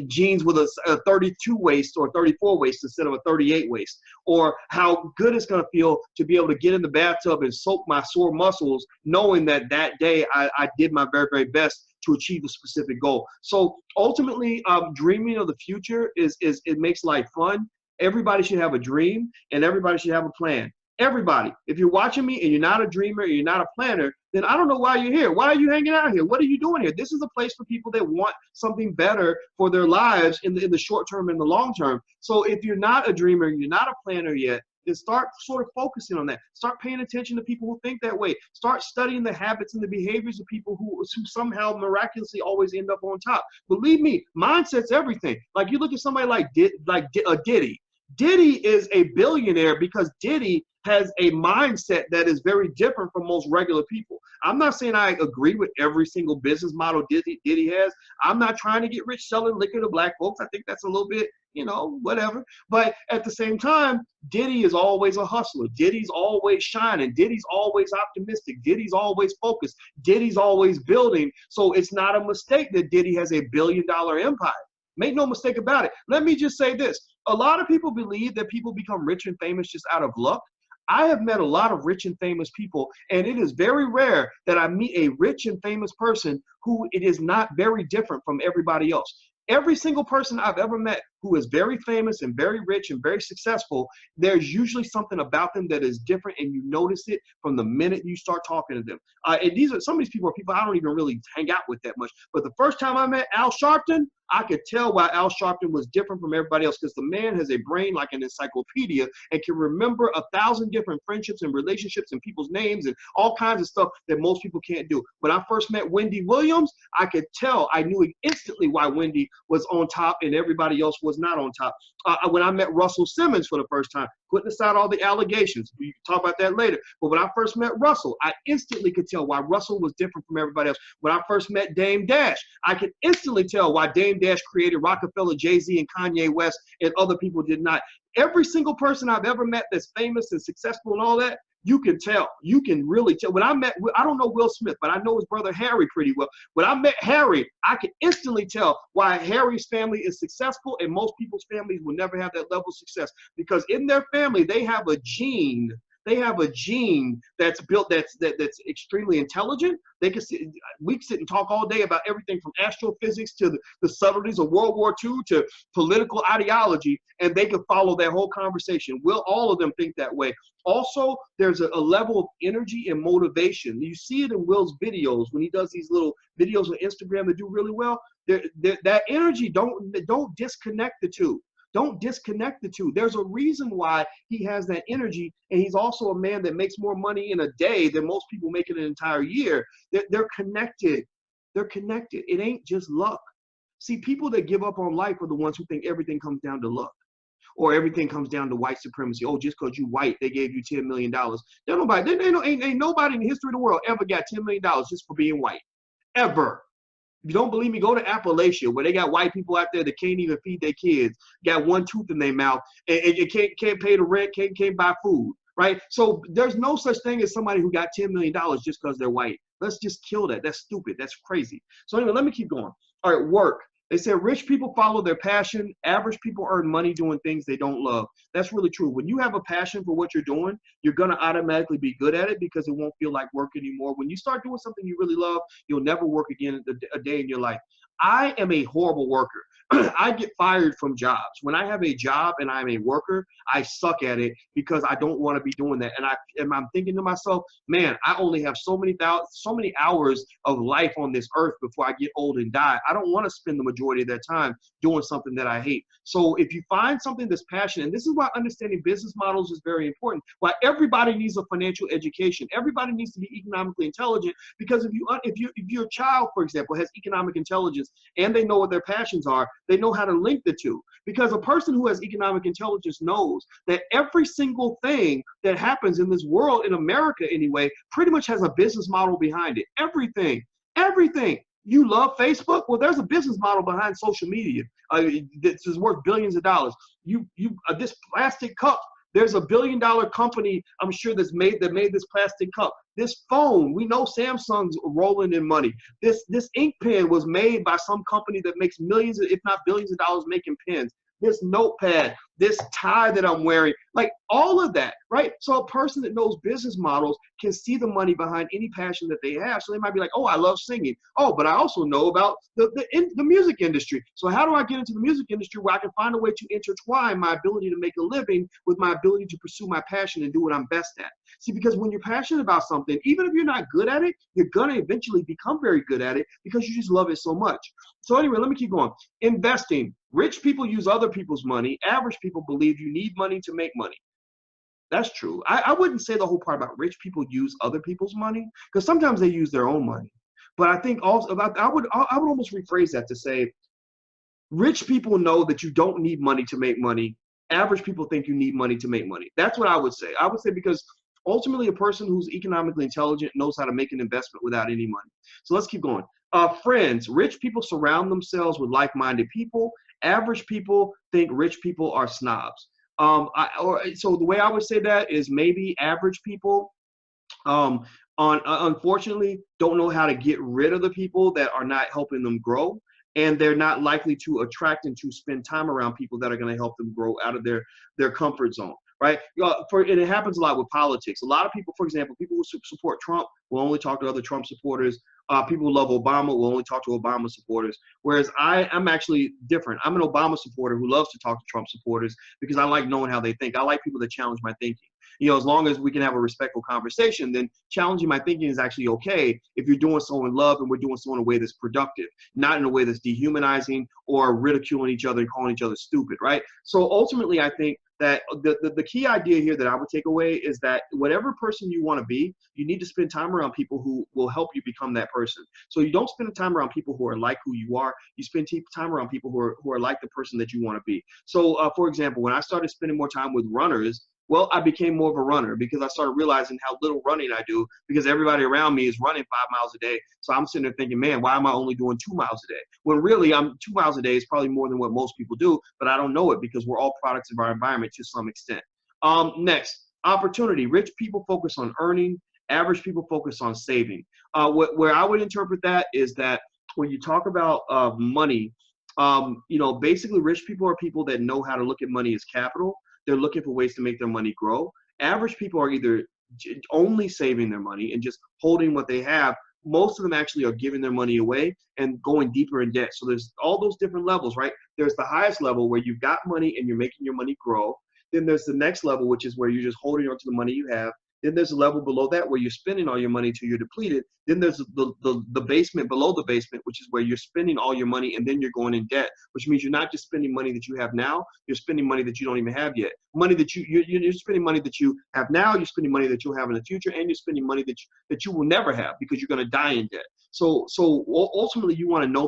jeans with a 32 waist or 34 waist instead of a 38 waist, or how good it's going to feel to be able to get in the bathtub and soak my sore muscles, knowing that day I did my very, very best to achieve a specific goal. So ultimately, dreaming of the future it makes life fun. Everybody should have a dream, and everybody should have a plan. Everybody. If you're watching me and you're not a dreamer, you're not a planner, then I don't know why you're here. Why are you hanging out here? What are you doing here? This is a place for people that want something better for their lives in the short term and the long term. So if you're not a dreamer, you're not a planner yet, then start sort of focusing on that. Start paying attention to people who think that way. Start studying the habits and the behaviors of people who somehow miraculously always end up on top. Believe me, mindset's everything. Like you look at somebody like Diddy. Diddy is a billionaire because Diddy has a mindset that is very different from most regular people. I'm not saying I agree with every single business model Diddy has. I'm not trying to get rich selling liquor to black folks. I think that's a little bit, whatever. But at the same time, Diddy is always a hustler. Diddy's always shining. Diddy's always optimistic. Diddy's always focused. Diddy's always building. So it's not a mistake that Diddy has a billion-dollar empire. Make no mistake about it. Let me just say this. A lot of people believe that people become rich and famous just out of luck. I have met a lot of rich and famous people, and it is very rare that I meet a rich and famous person who it is not very different from everybody else. Every single person I've ever met who is very famous and very rich and very successful, there's usually something about them that is different, and you notice it from the minute you start talking to them. And some of these people are people I don't even really hang out with that much. But the first time I met Al Sharpton, I could tell why Al Sharpton was different from everybody else, because the man has a brain like an encyclopedia and can remember 1,000 different friendships and relationships and people's names and all kinds of stuff that most people can't do. When I first met Wendy Williams, I could tell, I knew instantly why Wendy was on top and everybody else was not on top. When I met Russell Simmons for the first time, putting aside all the allegations, we can talk about that later. But when I first met Russell, I instantly could tell why Russell was different from everybody else. When I first met Dame Dash, I could instantly tell why Dame Dash created Rockefeller, Jay-Z, and Kanye West, and other people did not. Every single person I've ever met that's famous and successful and all that, you can tell. You can really tell. When I don't know Will Smith, but I know his brother Harry pretty well. When I met Harry, I could instantly tell why Harry's family is successful and most people's families will never have that level of success. Because in their family, they have a gene They have a gene that's built that's extremely intelligent. They can sit, we can sit and talk all day about everything from astrophysics to the subtleties of World War II to political ideology, and they can follow that whole conversation. Will all of them think that way? Also, there's a level of energy and motivation. You see it in Will's videos when he does these little videos on Instagram that do really well. That energy, don't disconnect the two. Don't disconnect the two. There's a reason why he has that energy, and he's also a man that makes more money in a day than most people make in an entire year. They're connected. They're connected. It ain't just luck. See, people that give up on life are the ones who think everything comes down to luck, or everything comes down to white supremacy. Oh, just because you white, they gave you $10 million. Ain't nobody in the history of the world ever got $10 million just for being white, ever. If you don't believe me, go to Appalachia, where they got white people out there that can't even feed their kids, got one tooth in their mouth, and you can't pay the rent, can't buy food, right? So there's no such thing as somebody who got $10 million just because they're white. Let's just kill that. That's stupid. That's crazy. So anyway, let me keep going. All right, work. They said rich people follow their passion. Average people earn money doing things they don't love. That's really true. When you have a passion for what you're doing, you're going to automatically be good at it because it won't feel like work anymore. When you start doing something you really love, you'll never work again a day in your life. I am a horrible worker. I get fired from jobs. When I have a job and I'm a worker, I suck at it because I don't want to be doing that. And I'm thinking to myself, man, I only have so many hours of life on this earth before I get old and die. I don't want to spend the majority of that time doing something that I hate. So if you find something that's passionate, and this is why understanding business models is very important, why everybody needs a financial education. Everybody needs to be economically intelligent, because if your child, for example, has economic intelligence and they know what their passions are, they know how to link the two. Because a person who has economic intelligence knows that every single thing that happens in this world, in America anyway, pretty much has a business model behind it. Everything. You love Facebook? Well, there's a business model behind social media. This is worth billions of dollars. This plastic cup, there's a $1 billion company, I'm sure, that made this plastic cup. This phone, we know Samsung's rolling in money. This ink pen was made by some company that makes millions, if not billions of dollars making pens. This notepad, this tie that I'm wearing, like all of that, right? So a person that knows business models can see the money behind any passion that they have. So they might be like, oh, I love singing. Oh, but I also know about the music industry. So how do I get into the music industry where I can find a way to intertwine my ability to make a living with my ability to pursue my passion and do what I'm best at? See, because when you're passionate about something, even if you're not good at it, you're going to eventually become very good at it because you just love it so much. So anyway, let me keep going. Investing. Rich people use other people's money. Average people believe you need money to make money. That's true. I wouldn't say the whole part about rich people use other people's money, because sometimes they use their own money. But I think also I would almost rephrase that to say, rich people know that you don't need money to make money. Average people think you need money to make money. That's what I would say. I would say because ultimately a person who's economically intelligent knows how to make an investment without any money. So let's keep going. Friends. Rich people surround themselves with like-minded people. Average people think rich people are snobs. So the way I would say that is maybe average people, unfortunately, don't know how to get rid of the people that are not helping them grow, and they're not likely to attract and to spend time around people that are going to help them grow out of their comfort zone. Right? And it happens a lot with politics. A lot of people, for example, people who support Trump will only talk to other Trump supporters. People who love Obama will only talk to Obama supporters. Whereas I'm actually different. I'm an Obama supporter who loves to talk to Trump supporters because I like knowing how they think. I like people that challenge my thinking. As long as we can have a respectful conversation, then challenging my thinking is actually okay if you're doing so in love and we're doing so in a way that's productive, not in a way that's dehumanizing or ridiculing each other and calling each other stupid, right? So ultimately, I think that the key idea here that I would take away is that whatever person you want to be, you need to spend time around people who will help you become that person. So you don't spend time around people who are like who you are. You spend time around people who are like the person that you want to be. So for example, when I started spending more time with runners, well, I became more of a runner because I started realizing how little running I do because everybody around me is running 5 miles a day. So I'm sitting there thinking, man, why am I only doing 2 miles a day? When really 2 miles a day is probably more than what most people do, but I don't know it because we're all products of our environment to some extent. Next, opportunity. Rich people focus on earning. Average people focus on saving. Where I would interpret that is that when you talk about money, basically rich people are people that know how to look at money as capital. They're looking for ways to make their money grow. Average people are either only saving their money and just holding what they have. Most of them actually are giving their money away and going deeper in debt. So there's all those different levels, right? There's the highest level where you've got money and you're making your money grow. Then there's the next level, which is where you're just holding on to the money you have. Then there's a level below that where you're spending all your money till you're depleted. Then there's the basement below the basement, which is where you're spending all your money and then you're going in debt, which means you're not just spending money that you have now, you're spending money that you don't even have yet. Money that you're spending money that you have now, you're spending money that you'll have in the future, and you're spending money that you will never have because you're going to die in debt. So ultimately, you want to know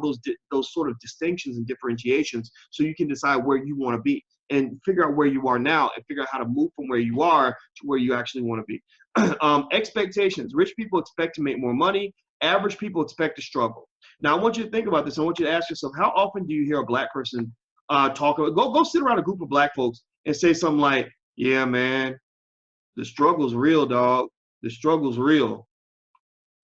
those sort of distinctions and differentiations so you can decide where you want to be and figure out where you are now and figure out how to move from where you are to where you actually want to be. Expectations. Rich people expect to make more money. Average people expect to struggle. Now, I want you to think about this. I want you to ask yourself, how often do you hear a black person talk about, go sit around a group of black folks and say something like, yeah, man, the struggle's real, dog. The struggle's real.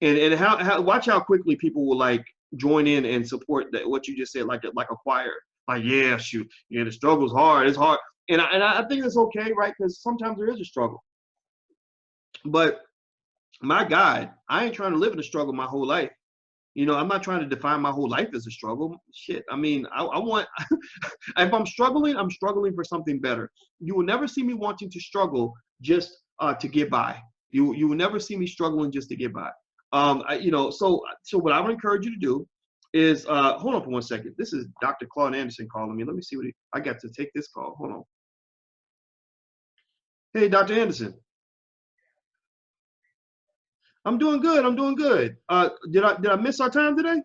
And how watch how quickly people will like join in and support that what you just said, like a choir. Like, yeah, shoot, yeah, the struggle's hard. It's hard. And I think that's okay, right? Because sometimes there is a struggle. But my God, I ain't trying to live in a struggle my whole life. You know, I'm not trying to define my whole life as a struggle. Shit. I mean, I want, if I'm struggling for something better. You will never see me wanting to struggle just to get by. You will never see me struggling just to get by. So what I would encourage you to do is, hold on for 1 second. This is Dr. Claude Anderson calling me. Let me see I got to take this call. Hold on. Hey, Dr. Anderson. I'm doing good. I'm doing good. Did I miss our time today?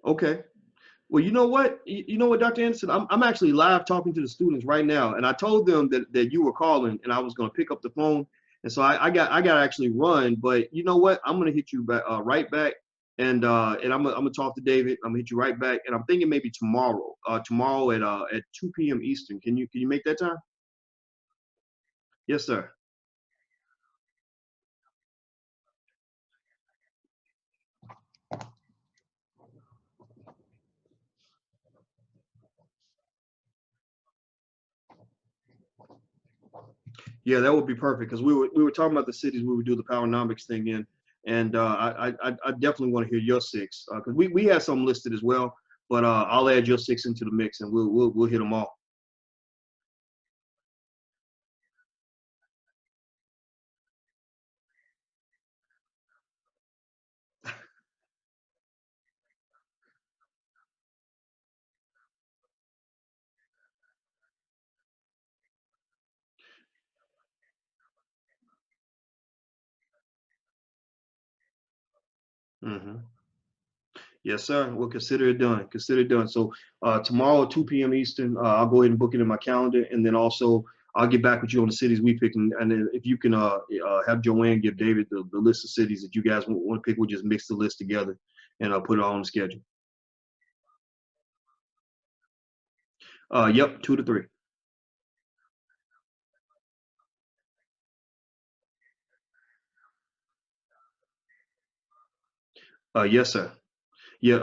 Okay. Well, you know what? You know what, Dr. Anderson? I'm actually live talking to the students right now, and I told them that you were calling, and I was going to pick up the phone, and so I got to actually run. But you know what? I'm going to hit you back right back, and I'm gonna talk to David. I'm gonna hit you right back, and I'm thinking maybe tomorrow, tomorrow at 2 p.m. Eastern. Can you make that time? Yes, sir. Yeah, that would be perfect because we were talking about the cities we would do the Powernomics thing in, and I definitely want to hear your six because we have some listed as well, but I'll add your six into the mix and we'll hit them all. Hmm. Yes, sir. We'll consider it done. Consider it done. So tomorrow at 2 p.m. Eastern, I'll go ahead and book it in my calendar, and then also I'll get back with you on the cities we picked, and then if you can have Joanne give David the list of cities that you guys want to pick, we'll just mix the list together and put it on the schedule. Yep, 2 to 3. Yes, sir. Yeah,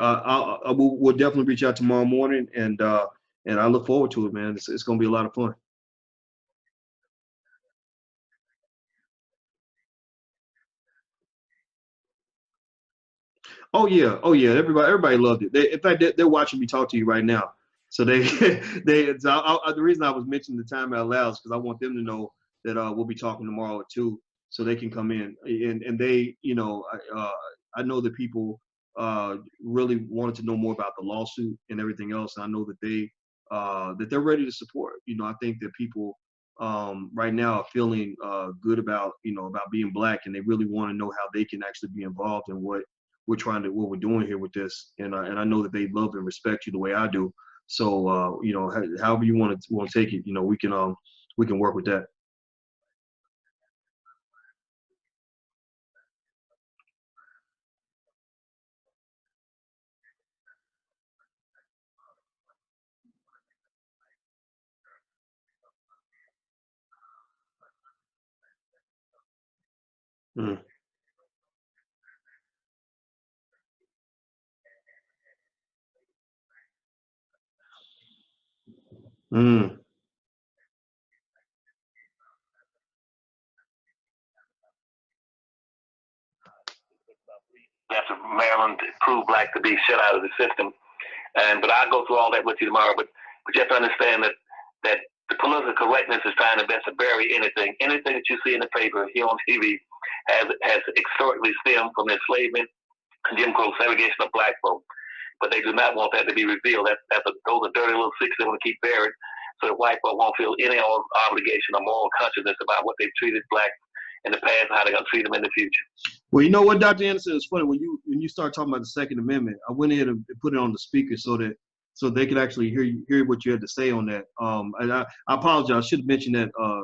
we'll definitely reach out tomorrow morning, and I look forward to it, man. It's going to be a lot of fun. Oh yeah, everybody loved it. In fact, they're watching me talk to you right now. So the reason I was mentioning the time out loud is because I want them to know that we'll be talking tomorrow at 2, so they can come in and they, I know that people really wanted to know more about the lawsuit and everything else, and I know that they're ready to support. I think that people right now are feeling good about about being black, and they really want to know how they can actually be involved in what we're doing here with this, and I know that they love and respect you the way I do. So however you want to take it, we can work with that. Mm. Mm. After Maryland proved black to be shut out of the system. But I'll go through all that with you tomorrow. But you have to understand that the political correctness is trying to best to bury anything. Anything that you see in the paper, here on TV, has historically stemmed from the enslavement and Jim Crow segregation of black folk. But they do not want that to be revealed. Those are dirty little secrets they want to keep buried, so that white folk won't feel any obligation or moral consciousness about what they've treated blacks in the past and how they're going to treat them in the future. Well, you know what, Dr. Anderson, it's funny when you start talking about the Second Amendment. I went ahead and put it on the speaker so they could actually hear what you had to say on that. And I apologize. I should have mentioned that a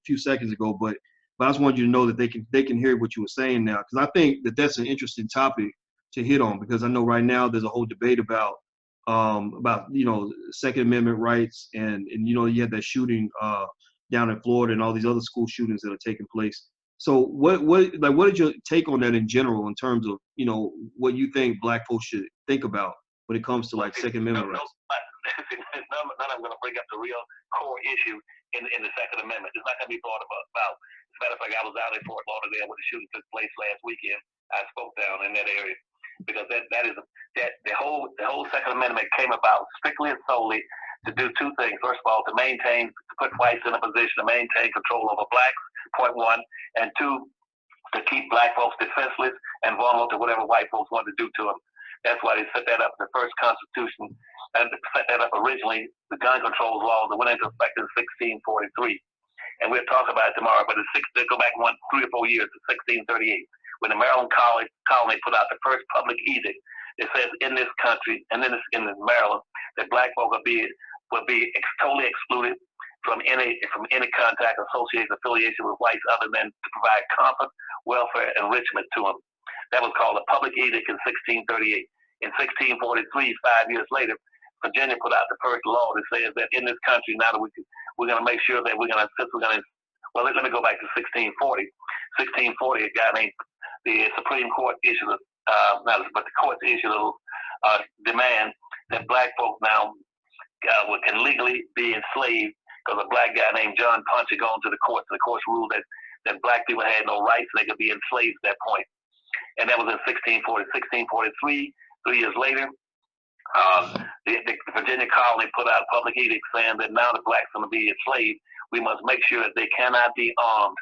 few seconds ago, but I just wanted you to know that they can hear what you were saying now, because I think that's an interesting topic to hit on, because I know right now there's a whole debate about Second Amendment rights, and you had that shooting down in Florida and all these other school shootings that are taking place. So what is your take on that in general, in terms of what you think black folks should think about when it comes to like Second Amendment rights? None of them going to bring up the real core issue in the Second Amendment. It's not going to be thought about. As a matter of fact, I was out in Fort Lauderdale when the shooting took place last weekend. I spoke down in that area, because the whole Second Amendment came about strictly and solely to do two things. First of all, to put whites in a position to maintain control over blacks, point one, and two, to keep black folks defenseless and vulnerable to whatever white folks want to do to them. That's why they set that up in the first Constitution, and set that up originally, the gun control law that went into effect in 1643. And we'll talk about it tomorrow, but they go back 3 or 4 years to 1638, when the Maryland colony put out the first public edict. It says in this country, and in Maryland, that black folk will be totally excluded from any contact, association, affiliation with whites, other than to provide comfort, welfare, and enrichment to them. That was called a public edict in 1638. In 1643, 5 years later, Virginia put out the first law that says that in this country, now that we're going to make sure that let me go back to 1640. 1640, a guy named the Supreme Court issued the courts issued a demand that black folk now can legally be enslaved, because a black guy named John Punch had gone to the courts. The courts ruled that black people had no rights; they could be enslaved at that point. And that was in 1640. 1643, 3 years later, the Virginia colony put out a public edict saying that now the blacks are going to be enslaved. We must make sure that they cannot be armed,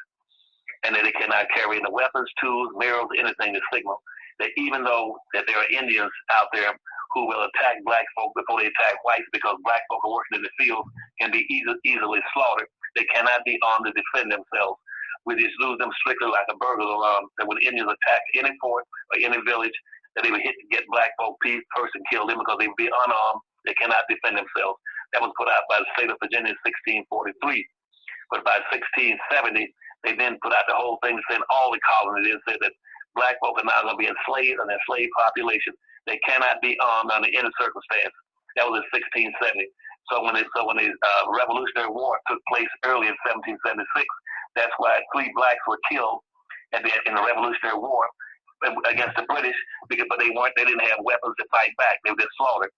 and that they cannot carry any weapons, tools, mirrors, anything to signal that even though that there are Indians out there who will attack black folk before they attack whites, because black folk are working in the fields, can be easily slaughtered, they cannot be armed to defend themselves. We just lose them strictly like a burglar alarm, that when Indians attack any fort or any village, that they would get black folk person killed in, because they would be unarmed, they cannot defend themselves. That was put out by the state of Virginia in 1643. But by 1670, they then put out the whole thing saying all the colonies said that black folk are now going to be enslaved, an enslaved population. They cannot be armed under any circumstance. That was in 1670. So when the Revolutionary War took place early in 1776, that's why 3 blacks were killed in the Revolutionary War against the British, but they didn't have weapons to fight back. They were just slaughtered.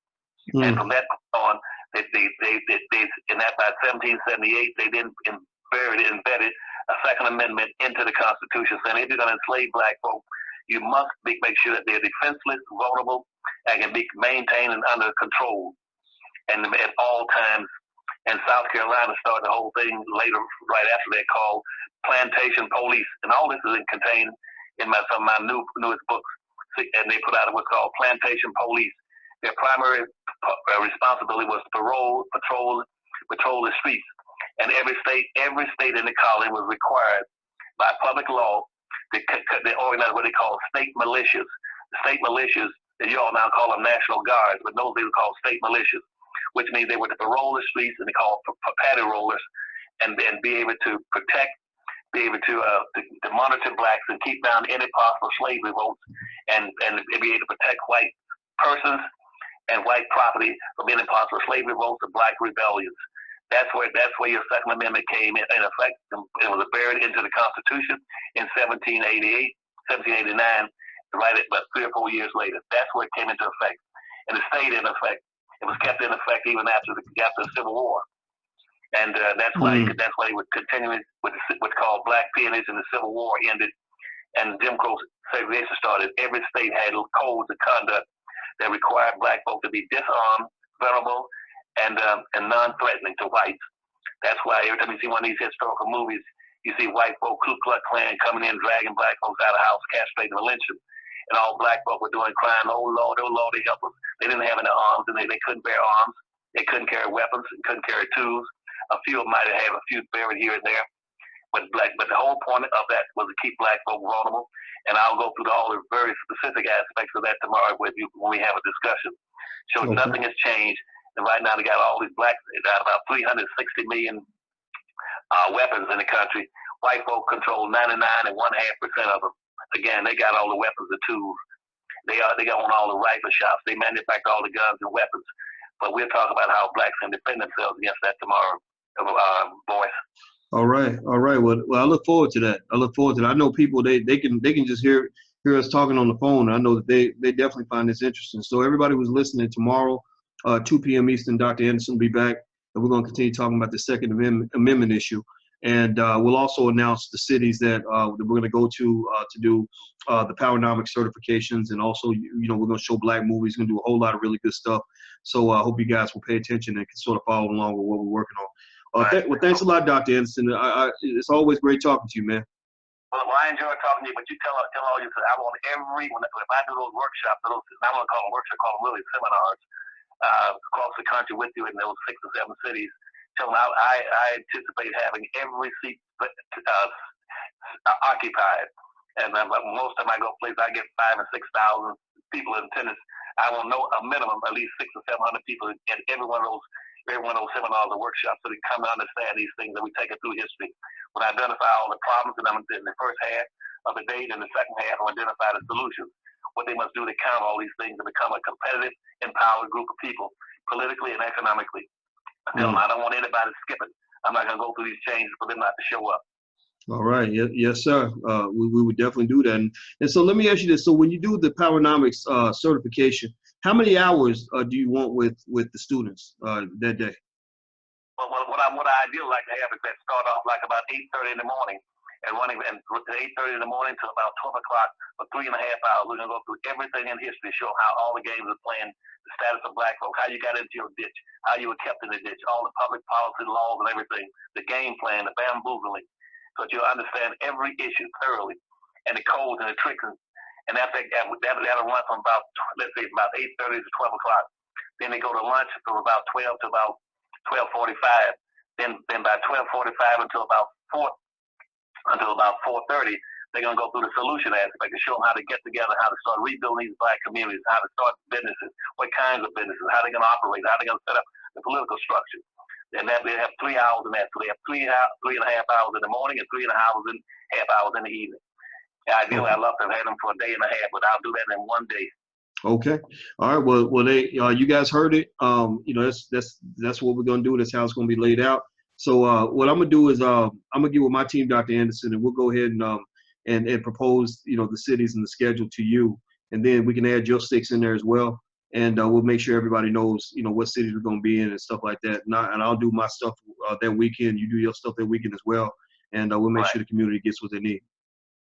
And from that on, by 1778, they then embedded a Second Amendment into the Constitution, saying if you're going to enslave black folk, you must make sure that they're defenseless, vulnerable, and can be maintained and under control, and at all times. And South Carolina started the whole thing later, right after that, called plantation police, and all this is contained in some of my newest books. And they put out what's called plantation police. Their primary responsibility was to patrol the streets. And every state in the colony was required by public law to organize what they call state militias. State militias, that you all now call them National Guards, but those they were called state militias, which means they were to patrol the streets, and they called patty rollers, and be able to protect, be able to monitor blacks and keep down any possible slave revolts, and be able to protect white persons and white property from any possible slave revolts or black rebellions. That's where your Second Amendment came in effect. It was buried into the Constitution in 1788, 1789, right about 3 or 4 years later. That's where it came into effect. And it stayed in effect. It was kept in effect even after the Civil War. And that's why they were continuing with what's called black peonage, and the Civil War ended, and Jim Crow segregation started. Every state had codes of conduct that required black folk to be disarmed, vulnerable, and non-threatening to whites. That's why every time you see one of these historical movies, you see white folk, Ku Klux Klan coming in, dragging black folks out of the house, castrating and lynching. And all black folk were doing crime. Oh Lord, they help us. They didn't have any arms, and they couldn't bear arms. They couldn't carry weapons, and couldn't carry tools. A few might have a few buried here and there. But the whole point of that was to keep black folk vulnerable. And I'll go through all the very specific aspects of that tomorrow with you when we have a discussion. So nothing has changed. And right now they got all these blacks. They got about 360 million weapons in the country. White folk control 99.5% of them. Again, they got all the weapons and tools. They own all the rifle shops. They manufacture all the guns and weapons. But we'll talk about how blacks can defend themselves against that tomorrow, boys. All right. Well, I look forward to that. I know people they can just hear us talking on the phone. I know that they definitely find this interesting. So everybody who's listening tomorrow, 2 p.m. Eastern, Dr. Anderson will be back, and we're going to continue talking about the Second Amendment issue. And we'll also announce the cities that we're going to go to do the Powernomics certifications, and also we're going to show black movies. We're going to do a whole lot of really good stuff. So I hope you guys will pay attention and can sort of follow along with what we're working on. Well, thanks a lot, Dr. Anderson. It's always great talking to you, man. Well, I enjoy talking to you, but you tell all you, I want if I do those workshops, I don't want to call them workshops, call them really seminars across the country with you in those 6 or 7 cities. Tell them I anticipate having every seat occupied. And most of my go places, I get 5,000 and 6,000 people in attendance. I will know a minimum at least 600 or 700 people in every one of those seminars or workshops, so they come to understand these things, and we take it through history. When I identify all the problems in the first half of the day, and in the second half, I'll identify the solutions, what they must do to counter all these things and become a competitive, empowered group of people, politically and economically. I don't want anybody skipping. I'm not going to go through these changes for them not to show up. All right. Yes, sir. We would definitely do that. And so let me ask you this. So when you do the Powernomics certification, how many hours do you want with the students that day? Well, what I ideally like to have is that start off like about 8:30 in the morning and running and 8:30 in the morning to about 12 o'clock for 3.5 hours. We're going to go through everything in history, show how all the games are playing, the status of black folk, how you got into your ditch, how you were kept in the ditch, all the public policy laws and everything, the game plan, the bamboozling, so that you'll understand every issue thoroughly, and the codes and the tricks. And that'll run from about, let's say, about 8:30 to 12 o'clock. Then they go to lunch from about 12 to about 12:45. Then by 12:45 until about 4:30, they're going to go through the solution aspect and show them how to get together, how to start rebuilding these black communities, how to start businesses, what kinds of businesses, how they're going to operate, how they're going to set up the political structure. And that they have 3 hours in that. So they have 3.5 hours in the morning and 3.5 hours in the evening. Ideally, I'd love to have them for a day and a half, but I'll do that in one day. Okay. All right. Well, you guys heard it. That's what we're gonna do. That's how it's gonna be laid out. So what I'm gonna do is I'm gonna get with my team, Dr. Anderson, and we'll go ahead and propose the cities and the schedule to you, and then we can add your 6 in there as well, and we'll make sure everybody knows what cities we're gonna be in and stuff like that. And I'll do my stuff that weekend. You do your stuff that weekend as well, and we'll make sure the community gets what they need.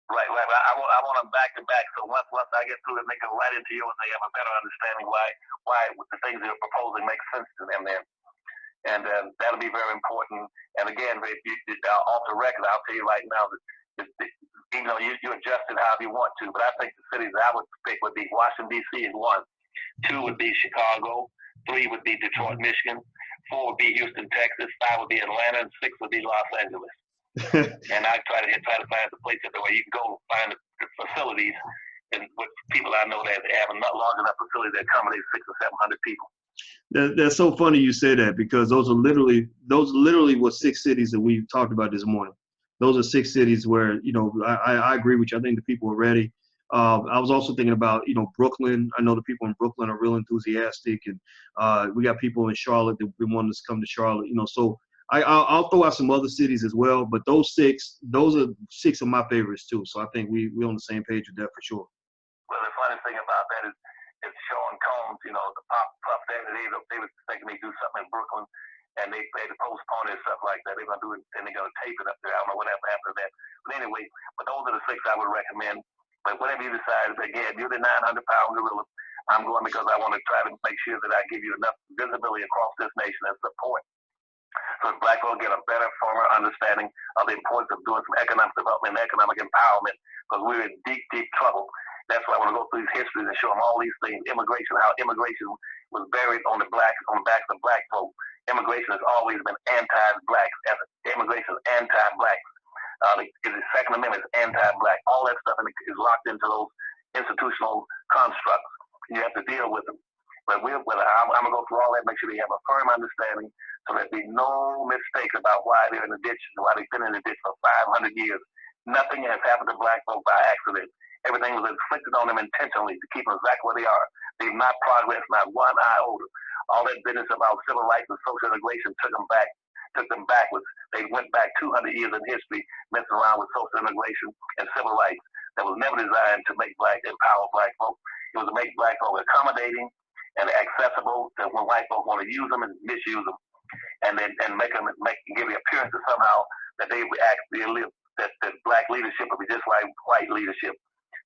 Right. I want them back to back. So once I get through it, they go right into yours. They have a better understanding why the things they're proposing make sense to them. Then, and that'll be very important. And again, if you off the record, I'll tell you right now that you adjust it however you want to. But I think the cities I would pick would be Washington D.C. is 1, 2 would be Chicago, 3 would be Detroit, Michigan, 4 would be Houston, Texas, 5 would be Atlanta, and 6 would be Los Angeles. And I try to find the places where you can go find the facilities and with people I know that have a large enough facility that accommodate 600 or 700 people. That's so funny you say that, because those literally were 6 cities that we talked about this morning. Those are 6 cities where I agree with you. I think the people are ready. I was also thinking about Brooklyn. I know the people in Brooklyn are real enthusiastic, and we got people in Charlotte that want us to come to Charlotte. So I'll throw out some other cities as well, but those are six of my favorites too. So I think we're on the same page with that for sure. Well, the funny thing about that is Sean Combs, you know, the Puff Daddy, they were thinking they do something in Brooklyn, and they had to postpone it and stuff like that. They're gonna do it, and they're gonna tape it up there. I don't know what happened after that. But anyway, those are the six I would recommend. But whatever you decide, again, you're the 900-pound gorilla. I'm going because I want to try to make sure that I give you enough visibility across this nation and support. So black folk get a better, firmer understanding of the importance of doing some economic development and economic empowerment, because we're in deep, deep trouble. That's why I want to go through these histories and show them all these things. Immigration, how immigration was buried on the backs of black folk. Immigration has always been anti-black. Immigration is anti-black. The Second Amendment is anti-black. All that stuff is locked into those institutional constructs. You have to deal with them. But I'm going to go through all that, make sure they have a firm understanding, so there be no mistakes about why they're in the ditch and why they've been in the ditch for 500 years. Nothing has happened to black folk by accident. Everything was inflicted on them intentionally to keep them exactly where they are. They've not progressed, not one iota. All that business about civil rights and social integration took them backwards. They went back 200 years in history, messing around with social integration and civil rights that was never designed to empower black folk. It was to make black folk accommodating and accessible to when white folk want to use them and misuse them, and give the appearance that somehow that they would actually live, that black leadership would be just like white leadership,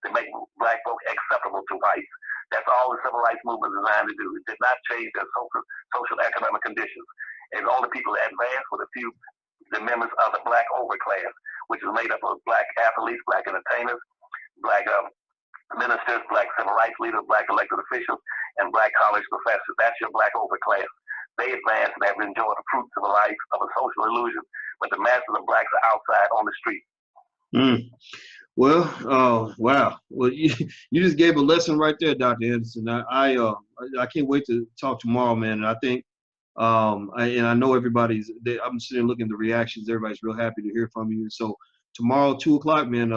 to make black folk acceptable to whites. That's all the civil rights movement is designed to do. It did not change their social economic conditions. And all the people that advanced were the members of the black overclass, which is made up of black athletes, black entertainers, black ministers, black civil rights leaders, black elected officials, and black college professors. That's your black overclass. They advanced and have enjoyed the fruits of a life of a social illusion, but the masses of blacks are outside on the street. Well, wow. Well, you just gave a lesson right there, Dr. Anderson. I can't wait to talk tomorrow, man. And I think, I know I'm sitting looking at the reactions. Everybody's real happy to hear from you. So tomorrow, 2:00, man,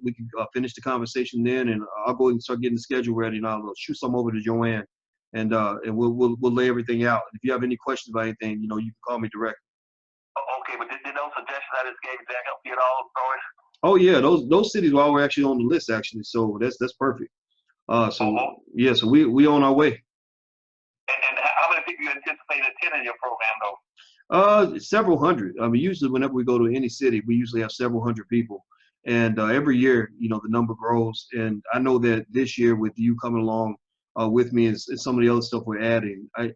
we can finish the conversation then, and I'll go and start getting the schedule ready, and I'll shoot some over to Joanne, and we'll lay everything out. If you have any questions about anything, you can call me directly. Okay, but did those suggestions I just gave, did that help you at all, Doris? Oh yeah, those cities were all actually on the list actually, so that's perfect. Yeah, so we on our way. And how many people you anticipate attending your program though? Several hundred. I mean, usually whenever we go to any city, we usually have several hundred people, and every year, the number grows. And I know that this year, with you coming along with me and some of the other stuff we're adding, I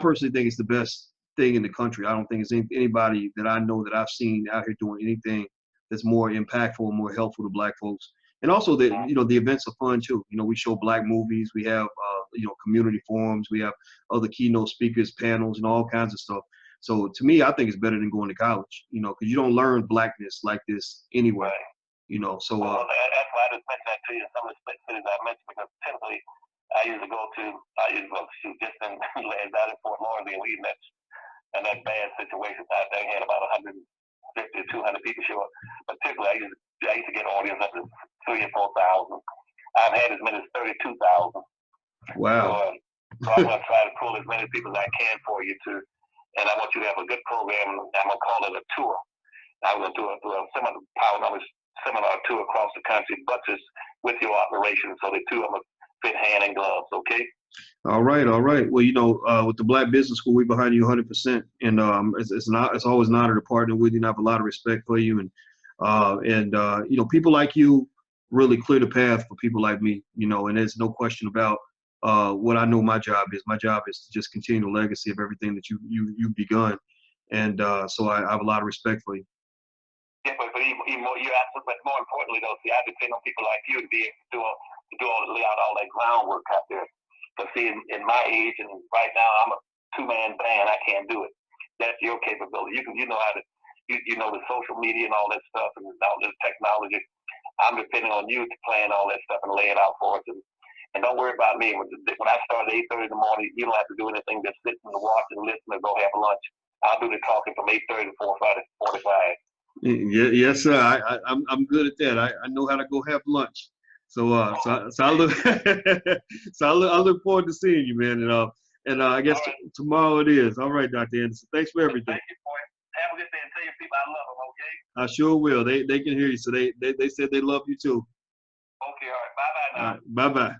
personally think it's the best thing in the country. I don't think it's anybody that I know that I've seen out here doing anything that's more impactful and more helpful to black folks. And also the events are fun too. We show black movies, we have community forums, we have other keynote speakers, panels, and all kinds of stuff. So to me, I think it's better than going to college, because you don't learn blackness like this anywhere. Right. So well, that's why I just mentioned that to you. Some of the cities I mentioned, because typically I used to go shoot just in down in Fort Lauderdale, and that bad situation. They had about 150 to 200 people show up. But typically, I used to get audience up to 3,000 or 4,000. I've had as many as 32,000. Wow. So I'm going to try to pull as many people as I can for you too. And I want you to have a good program. I'm going to call it a tour. I'm going to do a similar power numbers seminar tour across the country, but just with your operation. So the two of them fit hand in gloves. Okay. All right. Well, with the Black Business School, we're behind you 100%, and it's always an honor to partner with you, and I have a lot of respect for you, and people like you really clear the path for people like me, and there's no question about what I know my job is. My job is to just continue the legacy of everything that you've begun, and so I have a lot of respect for you. Yeah, but more importantly, though, see, I depend on people like you to be able to lay out all that groundwork out there. But see, in my age and right now, I'm a two-man band. I can't do it. That's your capability. You know how to, the social media and all that stuff and all this technology. I'm depending on you to plan all that stuff and lay it out for us. And don't worry about me. When I start at 8:30 in the morning, you don't have to do anything. Just sit and watch and listen and go have lunch. I'll do the talking from 8:30 to 4:45. Yes, sir. I'm good at that. I know how to go have lunch. So I look so I look forward to seeing you, man. And And I guess All right. tomorrow it is. All right, Dr. Anderson. Thanks for everything. Thank you, boy. Have a good day and tell your people I love them, okay? I sure will. They can hear you. So they said they love you too. Okay, all right. Bye-bye now. All right. Bye-bye.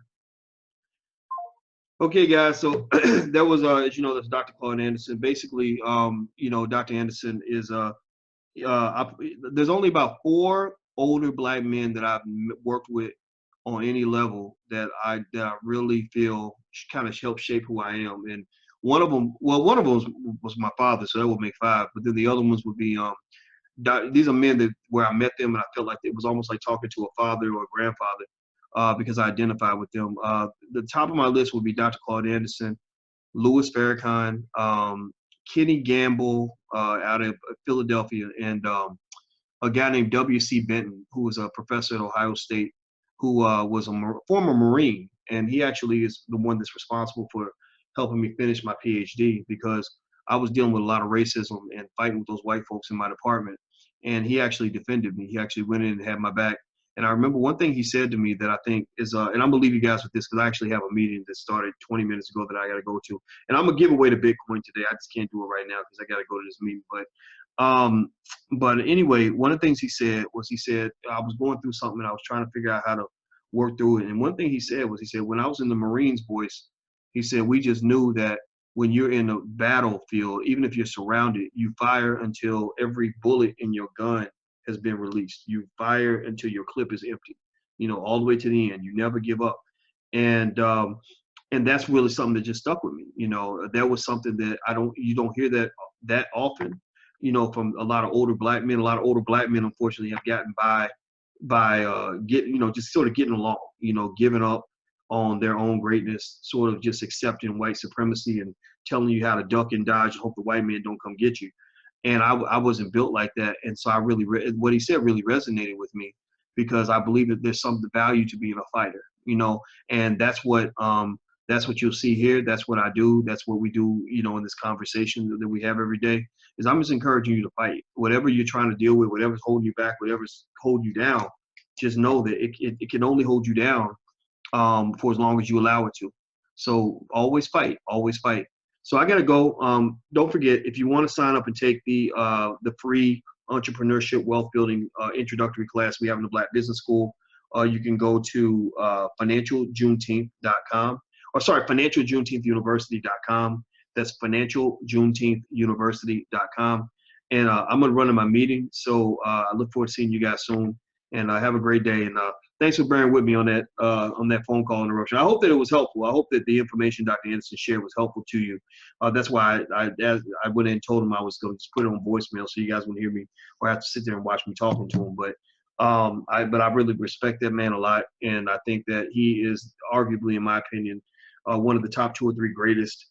Okay, guys. So that was, as you know, that's Dr. Claude Anderson. Basically, you know, Dr. Anderson is, there's only about 4 older black men that I've worked with on any level that I really feel kind of helped shape who I am. And one of them was my father, so that would make 5. But then the other ones would be these are men that where I met them and I felt like it was almost like talking to a father or a grandfather because I identified with them. The top of my list would be Dr. Claude Anderson, Louis Farrakhan, Kenny Gamble out of Philadelphia, and a guy named W.C. Benton, who was a professor at Ohio State, who was a former Marine. And he actually is the one that's responsible for helping me finish my PhD because I was dealing with a lot of racism and fighting with those white folks in my department. And he actually defended me. He actually went in and had my back. And I remember one thing he said to me that I think is, and I'm gonna leave you guys with this because I actually have a meeting that started 20 minutes ago that I got to go to. And I'm gonna give away the Bitcoin today. I just can't do it right now because I got to go to this meeting. But anyway, one of the things he said I was going through something and I was trying to figure out how to work through it. And one thing he said, when I was in the Marines, boys, he said, we just knew that when you're in a battlefield, even if you're surrounded, you fire until every bullet in your gun has been released. You fire until your clip is empty, you know, all the way to the end. You never give up. And that's really something that just stuck with me. You know, that was something that you don't hear that often, you know, from a lot of older black men. A lot of older black men, unfortunately, have gotten by just sort of getting along, you know, giving up on their own greatness, sort of just accepting white supremacy and telling you how to duck and dodge and hope the white man don't come get you. And I wasn't built like that. And so I really, what he said really resonated with me because I believe that there's some value to being a fighter, you know, and that's what you'll see here. That's what I do. That's what we do, you know, in this conversation that we have every day is I'm just encouraging you to fight. Whatever you're trying to deal with, whatever's holding you back, whatever's holding you down, just know that it can only hold you down for as long as you allow it to. So always fight, always fight. So I gotta go. Don't forget, if you want to sign up and take the free entrepreneurship wealth building introductory class we have in the Black Business School, you can go to financialjuneteenth.com. Or sorry, financialjuneteenthuniversity.com. That's financialjuneteenthuniversity.com. And I'm gonna run to my meeting. So I look forward to seeing you guys soon. And have a great day. And thanks for bearing with me on that phone call interruption. I hope that it was helpful. I hope that the information Dr. Anderson shared was helpful to you. That's why I went in and told him I was going to just put it on voicemail so you guys wouldn't hear me or have to sit there and watch me talking to him. But I really respect that man a lot, and I think that he is arguably, in my opinion, one of the top 2 or 3 greatest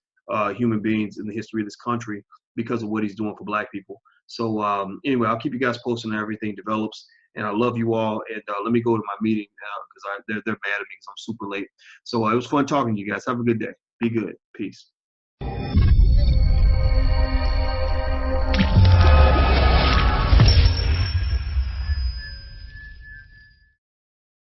human beings in the history of this country because of what he's doing for Black people. So anyway, I'll keep you guys posted on everything develops. And I love you all. And let me go to my meeting now because they're mad at me because I'm super late. So it was fun talking to you guys. Have a good day. Be good. Peace.